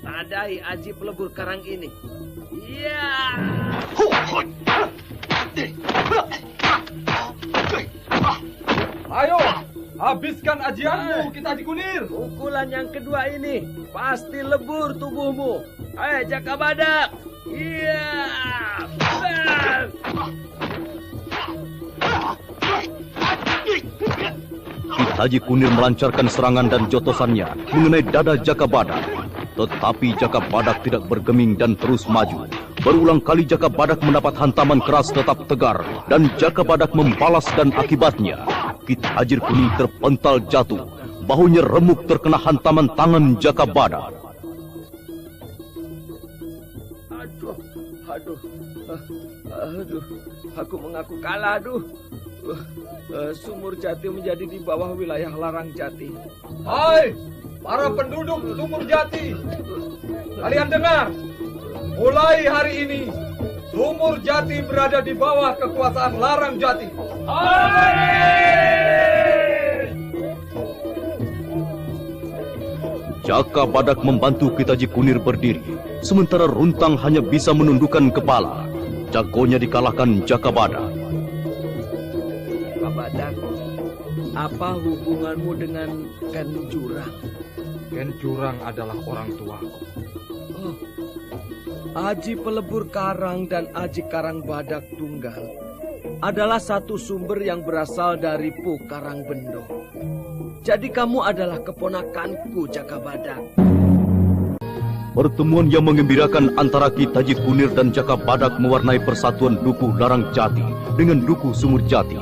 Tadai aji pelebur karang ini. Iya. Ayo, habiskan ajianmu, Kitaji Kunir. Pukulan yang kedua ini pasti lebur tubuhmu. Jaka Badak. Iya. Kitaji Kunir melancarkan serangan dan jotosannya mengenai dada Jaka Badak. Tetapi Jaka Badak tidak bergeming dan terus maju. Berulang kali Jaka Badak mendapat hantaman keras tetap tegar, dan Jaka Badak membalas dan akibatnya Kitaji Kunir terpental jatuh. Bahunya remuk terkena hantaman tangan Jaka Badak. Aduh, aku mengaku kalah, Sumur Jati menjadi di bawah wilayah Larang Jati. Hai, para penduduk Sumur Jati, kalian dengar? Mulai hari ini, Sumur Jati berada di bawah kekuasaan Larang Jati. Jaka Badak membantu Kitaji Kunir berdiri, sementara Runtang hanya bisa menundukkan kepala. Jagonya dikalahkan Jaka Badak. Jaka Badak, apa hubunganmu dengan Ken Jurang? Ken Jurang adalah orang tuaku. Oh, aji pelebur karang dan aji karang badak tunggal adalah satu sumber yang berasal dari Pu Karang Bendo. Jadi kamu adalah keponakanku, Jaka Badak. Pertemuan yang menggembirakan antara Kitaji Kunir dan Jaka Badak mewarnai persatuan Dukuh Larang Jati dengan Dukuh Sumur Jati.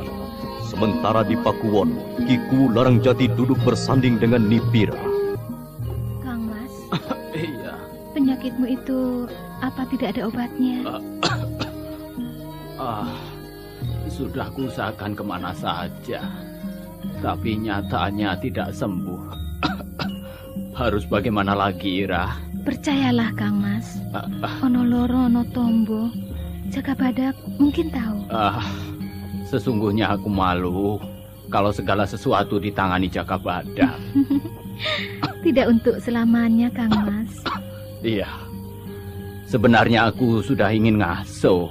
Sementara di Pakuwon, Kiku Larangjati duduk bersanding dengan Nipira. Kang Mas, Iya. penyakitmu itu apa tidak ada obatnya? Sudah kuusahakan kemana saja, tapi nyatanya tidak sembuh. Harus bagaimana lagi, Ira? Percayalah Kang Mas, ono loro ono tombo, Jaka Badak mungkin tahu. Sesungguhnya aku malu kalau segala sesuatu ditangani Jaka Badak. Tidak untuk selamanya Kang Mas. Iya, sebenarnya aku sudah ingin ngasuh,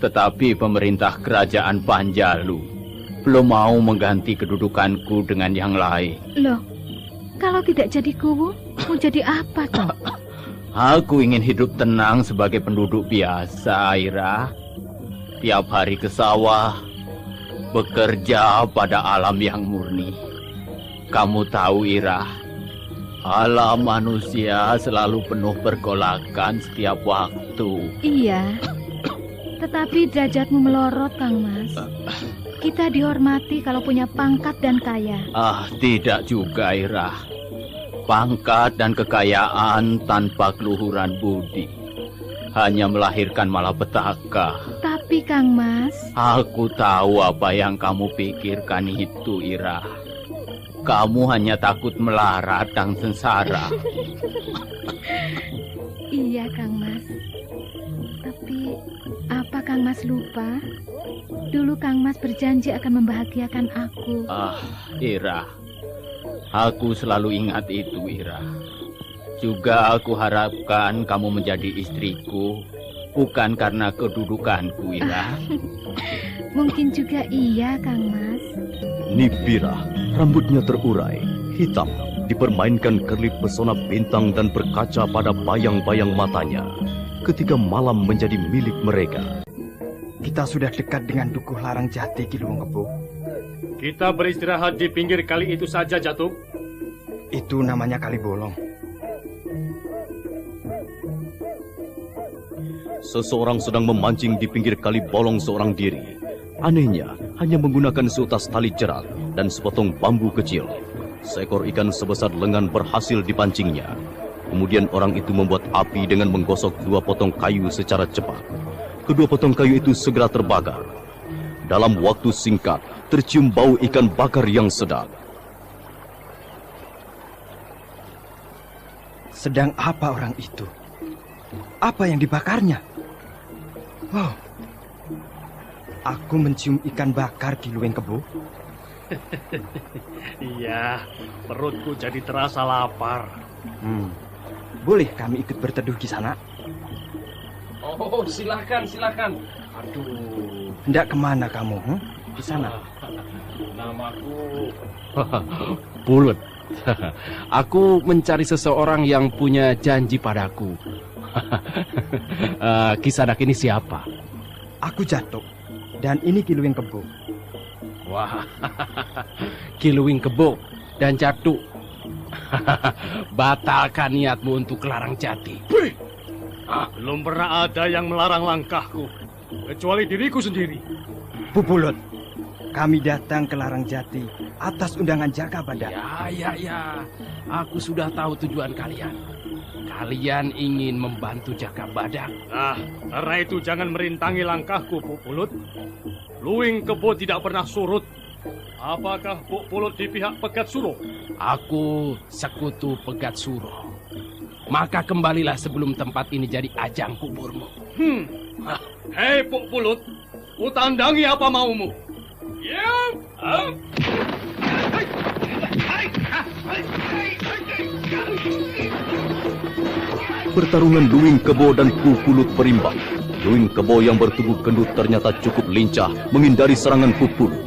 tetapi pemerintah kerajaan Panjalu belum mau mengganti kedudukanku dengan yang lain. Loh, kalau tidak jadi kuwu, mau jadi apa toh? Aku ingin hidup tenang sebagai penduduk biasa, Ira. Tiap hari ke sawah, bekerja pada alam yang murni. Kamu tahu, Ira, alam manusia selalu penuh pergolakan setiap waktu. Iya, tetapi derajatmu melorot, Kang Mas. Kita dihormati kalau punya pangkat dan kaya. Tidak juga, Ira. Pangkat dan kekayaan tanpa keluhuran budi hanya melahirkan malapetaka. Tapi Kang Mas, aku tahu apa yang kamu pikirkan itu, Ira. Kamu hanya takut melarat dan sengsara. Iya Kang Mas. Tapi apa Kang Mas lupa? Dulu Kang Mas berjanji akan membahagiakan aku. Ira, aku selalu ingat itu, Ira. Juga aku harapkan kamu menjadi istriku, bukan karena kedudukanku, Ira. Mungkin juga iya, Kang Mas. Nipira, rambutnya terurai, hitam, dipermainkan kerlip pesona bintang dan berkaca pada bayang-bayang matanya. Ketika malam menjadi milik mereka. Kita sudah dekat dengan Dukuh Larangjati, Ki Luwung Kebo. Kita beristirahat di pinggir kali itu saja, Jatung. Itu namanya Kali Bolong. Seseorang sedang memancing di pinggir kali bolong seorang diri. Anehnya, hanya menggunakan seutas tali jerat dan sepotong bambu kecil. Seekor ikan sebesar lengan berhasil dipancingnya. Kemudian orang itu membuat api dengan menggosok 2 potong kayu secara cepat. Kedua potong kayu itu segera terbakar. Dalam waktu singkat, tercium bau ikan bakar yang sedap. Sedang apa orang itu? Apa yang dibakarnya? Oh, aku mencium ikan bakar, Ki Luwung Kebo. Iya, perutku jadi terasa lapar. Boleh kami ikut berteduh di sana? Oh, silakan. Aduh. Hendak kemana kamu? Di sana. Namaku Pulut. Aku mencari seseorang yang punya janji padaku. Kisanak ini siapa? Aku Jatuk, dan ini Ki Luwung Kebo. Wah, Ki Luwung Kebo dan Jatuk. Batalkan niatmu untuk ke Larangjati. belum pernah ada yang melarang langkahku, kecuali diriku sendiri. Pupulut, kami datang ke Larangjati atas undangan Jaka Badak. Ya. Aku sudah tahu tujuan kalian. Kalian ingin membantu Jaka Badak. Nah, karena itu jangan merintangi langkahku, Pupulut. Luwing Kebo tidak pernah surut. Apakah Pupulut di pihak Pegat Suro? Aku sekutu Pegat Suro. Maka kembalilah sebelum tempat ini jadi ajang kuburmu. Hei Pupulut, kutandangi apa maumu? Pertarungan Luwing Kebo dan Pupulut berimbang. Luwing Kebo yang bertubuh gendut ternyata cukup lincah menghindari serangan Pupulut.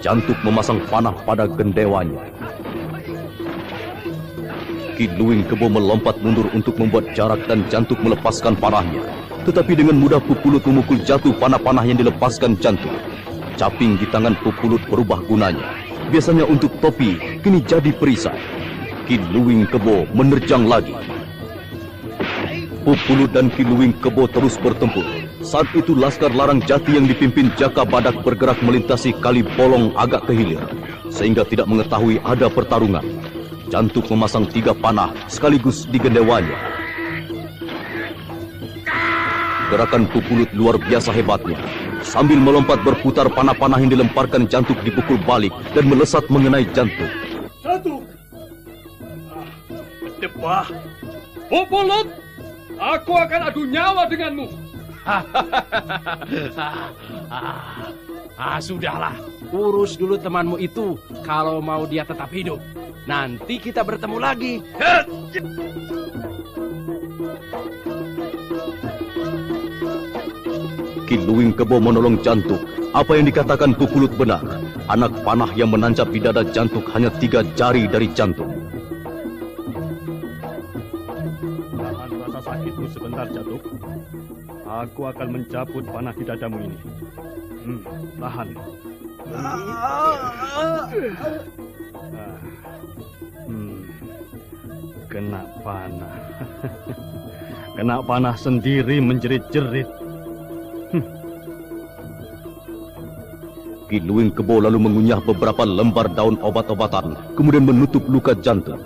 Jantuk memasang panah pada gendewanya. Ki Luwing Kebo melompat mundur untuk membuat jarak dan Jantuk melepaskan panahnya. Tetapi dengan mudah Pupulut memukul jatuh panah-panah yang dilepaskan Jantuk. Caping di tangan Pupulut berubah gunanya. Biasanya untuk topi, kini jadi perisai. Ki Luwing Kebo menerjang lagi. Pupulut dan Ki Luwing Kebo terus bertempur. Saat itu Laskar Larang Jati yang dipimpin Jaka Badak bergerak melintasi kali bolong agak ke hilir, sehingga tidak mengetahui ada pertarungan. Jantuk memasang 3 panah sekaligus di gendewanya. Gerakan Pupulut luar biasa hebatnya. Sambil melompat berputar, panah-panah yang dilemparkan Jantuk dipukul balik dan melesat mengenai Jantuk. Jantuk! Debah! Pupulut! Aku akan adu nyawa denganmu! Sudahlah. Urus dulu temanmu itu. Kalau mau dia tetap hidup, nanti kita bertemu lagi. Ki Luwing Kebo menolong Jantuk. Apa yang dikatakan Pupulut benar. Anak panah yang menancap di dada Jantuk hanya 3 jari dari Jantuk. Tahan rasa sakitmu sebentar, Jantuk. Aku akan mencabut panah di dadamu ini. Tahan. Kena panah. Kena panah sendiri menjerit-jerit. Ki Luwing Kebo lalu mengunyah beberapa lembar daun obat-obatan, kemudian menutup luka Jantuk.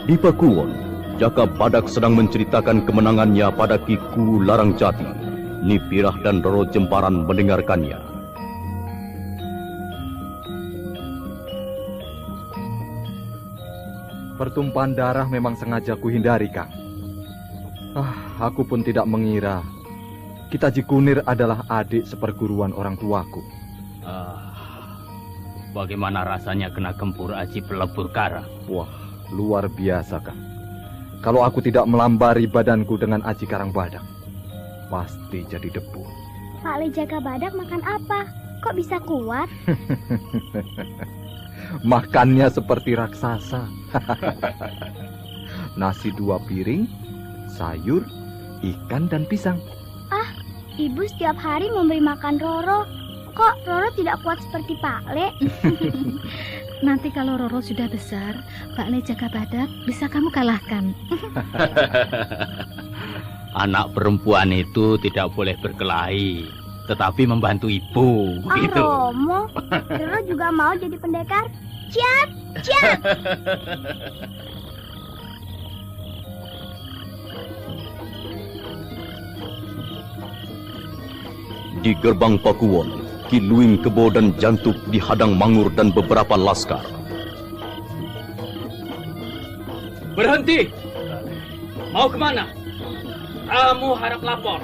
Di Pakuwon, Jaka Badak sedang menceritakan kemenangannya pada Kiku Larang Jati. Nipirah dan Roro Jemparan mendengarkannya. Pertumpahan darah memang sengaja kuhindari, Kang. Aku pun tidak mengira Kita Jikunir adalah adik seperguruan orang tuaku. Bagaimana rasanya kena gempur aji pelebur kara? Wah, luar biasa, Kang. Kalau aku tidak melambari badanku dengan aji Karang Badak, pasti jadi debu. Pak Le Jaka Badak makan apa? Kok bisa kuat? Makannya seperti raksasa. Nasi 2 piring, sayur, ikan, dan pisang. Ibu setiap hari memberi makan Roro. Kok Roro tidak kuat seperti Pak Le? Nanti kalau Roro sudah besar, Pak Le Jaka Badak bisa kamu kalahkan. Anak perempuan itu tidak boleh berkelahi, tetapi membantu ibu. Gitu. Romo, Roro juga mau jadi pendekar. Ciat, ciat. Di gerbang Pakuwon, Ki Luwing Kebo dan Jantuk dihadang Mangur dan beberapa laskar. Berhenti! Mau kemana? Kamu harap lapor.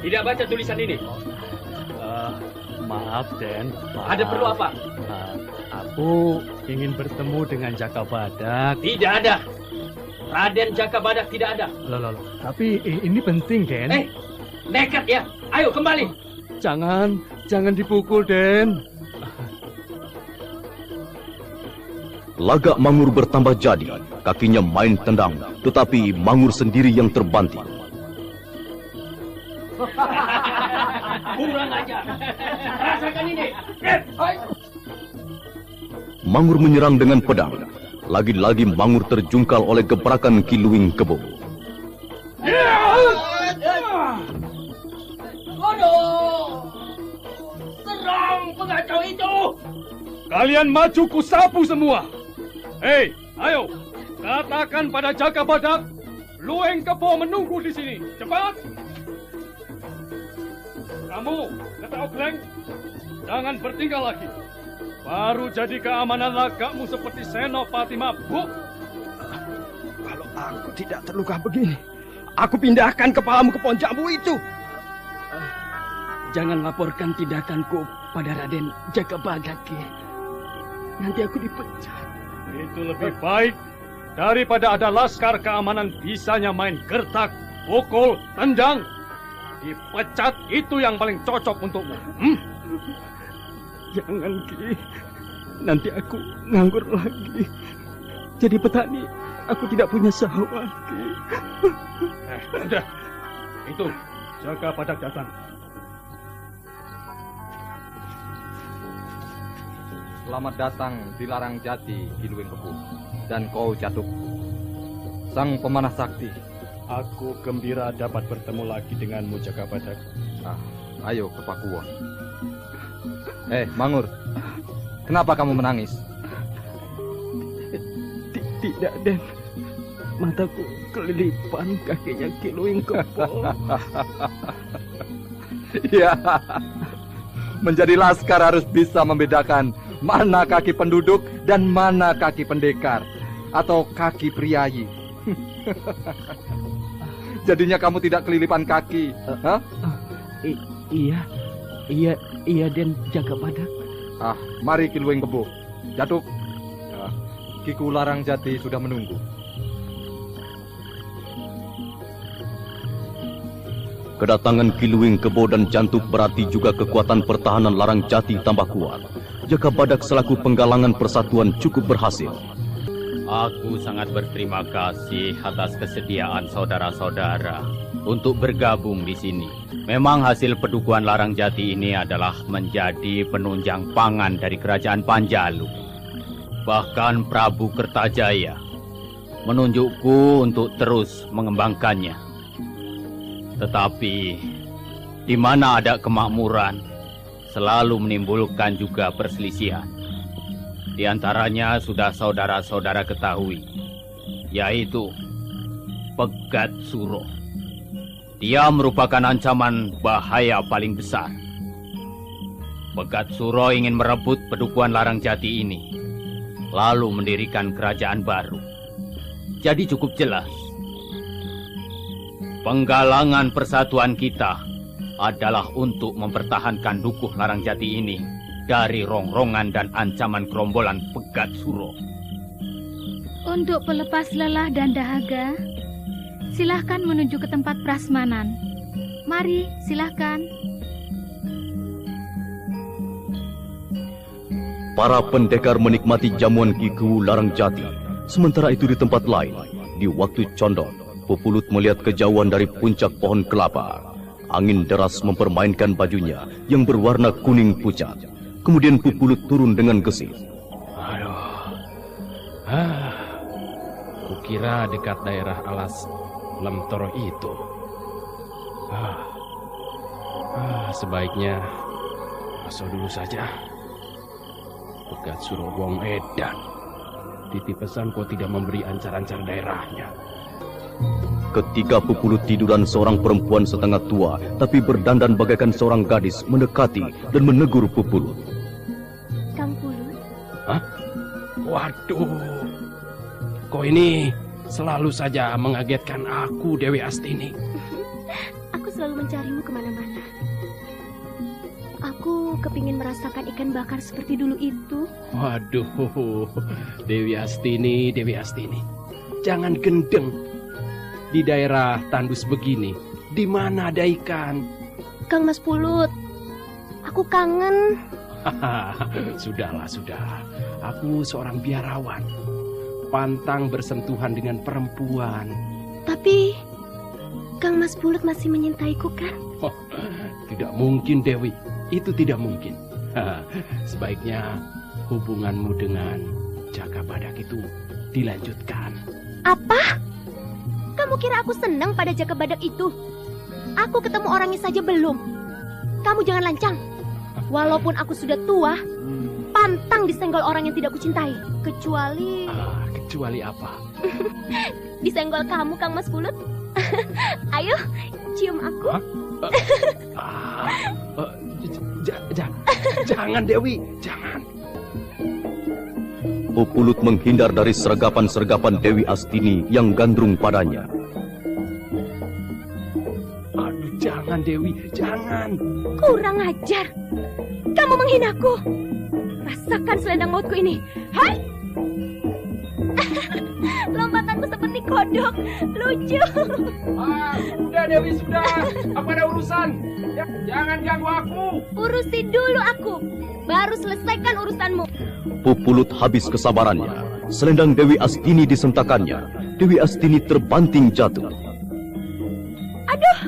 Tidak baca tulisan ini. Maaf, Den. Ada perlu apa? Aku ingin bertemu dengan Jaka Badak. Tidak ada. Raden Jaka Badak tidak ada. Loh. Tapi ini penting, Den. Nekat ya. Ayo kembali. Jangan dipukul, Den. Lagak Mangur bertambah jadi. Kakinya main tendang, tetapi Mangur sendiri yang terbanting. Kurang ajar. Rasakan ini. Mangur menyerang dengan pedang. Lagi-lagi Mangur terjungkal oleh gebrakan Ki Luwing Kebo. Aduh! Serang pengacau itu! Kalian maju ku sapu semua. Hei, ayo. Katakan pada Jaka Badak, Luwing Kebo menunggu di sini. Cepat! Kamu, Keta Ogleng, jangan bertingkah lagi. Baru jadi keamanan lagakmu seperti Senopati mabuk. Kalau aku tidak terluka begini, aku pindahkan kepalamu ke pohon jambu itu. Jangan laporkan tindakanku pada Raden Jaka Badak. Nanti aku dipecat. Itu lebih baik daripada ada laskar keamanan bisanya main gertak, pukul, tendang. Dipecat itu yang paling cocok untukmu. Jangan, Ki. Nanti aku nganggur lagi. Jadi petani, aku tidak punya sawah, Ki. Sudah. Itu, Jaka Badak datang. Selamat datang di Larang Jati, Ki Luwing Kebo. Dan kau, Jantuk. sang pemanah sakti. Aku gembira dapat bertemu lagi denganmu, Jaka Badak. Ayo ke Pakuwon. Mangur, kenapa kamu menangis? Tidak, Den. Mataku kelilipan, kakinya Ki Luwing Kebo. Ya, menjadi laskar harus bisa membedakan mana kaki penduduk dan mana kaki pendekar atau kaki priayi. Jadinya kamu tidak kelilipan kaki. Iya, Den Jaka Badak. Mari Ki Luwing Kebo. Datuk, Kiku Larang Jati sudah menunggu. Kedatangan Ki Luwing Kebo dan Jantuk berarti juga kekuatan pertahanan Larang Jati tambah kuat. Jaka Badak selaku penggalangan persatuan cukup berhasil. Aku sangat berterima kasih atas kesediaan saudara-saudara untuk bergabung di sini. Memang hasil pedukuhan Larang Jati ini adalah menjadi penunjang pangan dari kerajaan Panjalu. Bahkan Prabu Kertajaya menunjukku untuk terus mengembangkannya. Tetapi di mana ada kemakmuran, selalu menimbulkan juga perselisihan. Di antaranya sudah saudara-saudara ketahui, yaitu Pegat Suro. Dia merupakan ancaman bahaya paling besar. Pegat Suro ingin merebut pedukuhan Larang Jati ini, lalu mendirikan kerajaan baru. Jadi cukup jelas, penggalangan persatuan kita adalah untuk mempertahankan dukuh Larang Jati ini dari rongrongan dan ancaman gerombolan Pegat Suro. Untuk pelepas lelah dan dahaga, silahkan menuju ke tempat prasmanan. Mari, silahkan. Para pendekar menikmati jamuan Kiku Larang Jati. Sementara itu di tempat lain, di waktu condong, Pupulut melihat kejauhan dari puncak pohon kelapa. Angin deras mempermainkan bajunya yang berwarna kuning pucat. Kemudian Pupulut turun dengan gesit. Kukira dekat daerah alas Lemtoro itu. Sebaiknya masuk dulu saja. Pegat Suro Wong Edan. Titip pesan kau tidak memberi ancar-ancar daerahnya. Ketika Pupulut tiduran, seorang perempuan setengah tua tapi berdandan bagaikan seorang gadis mendekati dan menegur Pupulut. Kang Pulut? Waduh, kau ini selalu saja mengagetkan aku, Dewi Astini. Aku selalu mencarimu kemana-mana. Aku kepingin merasakan ikan bakar seperti dulu itu. Waduh, Dewi Astini, Dewi Astini. Jangan gendeng. Di daerah tandus begini, di mana ada ikan? Kang Mas Pulut, aku kangen. Sudahlah. Aku seorang biarawan. Pantang bersentuhan dengan perempuan. Tapi, Kang Mas Pulut masih menyintaiku kan? Tidak mungkin, Dewi. Itu tidak mungkin. Sebaiknya hubunganmu dengan Jaka Badak itu dilanjutkan. Apa? Kamu kira aku senang pada Jaka Badak itu? Aku ketemu orangnya saja belum. Kamu jangan lancang. Walaupun aku sudah tua, pantang disenggol orang yang tidak kucintai. Kecuali apa? Disenggol kamu, Kang Mas Pulut. Ayo, cium aku. Jangan, Dewi, jangan. Pupulut menghindar dari sergapan-sergapan Dewi Astini yang gandrung padanya. Aduh, jangan Dewi, jangan. Kurang ajar. Kamu menghinaku. Rasakan selendang mautku ini. Hai! Lompatanku seperti kodok. Lucu. Sudah Dewi, sudah. Apa ada urusan? Jangan ganggu aku. Urusi dulu aku. Baru selesaikan urusanmu. Pupulut habis kesabarannya. Selendang Dewi Astini disentakannya. Dewi Astini terbanting jatuh. Aduh.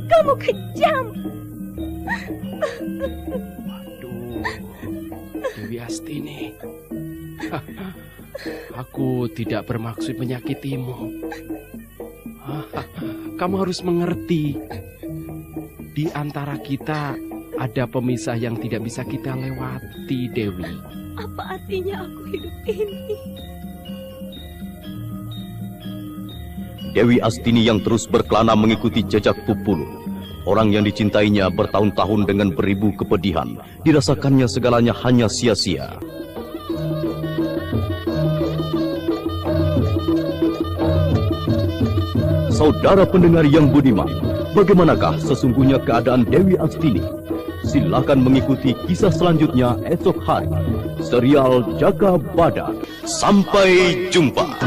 Kamu kejam. Waduh, Dewi Astini. Aku tidak bermaksud menyakitimu. Kamu harus mengerti, di antara kita ada pemisah yang tidak bisa kita lewati, Dewi. Apa artinya aku hidup ini? Dewi Astini yang terus berkelana mengikuti jejak Pupulu. Orang yang dicintainya bertahun-tahun dengan beribu kepedihan, dirasakannya segalanya hanya sia-sia. Saudara pendengar yang budiman, bagaimanakah sesungguhnya keadaan Dewi Astini? Silakan mengikuti kisah selanjutnya esok hari. Serial Jaka Badak. Sampai jumpa.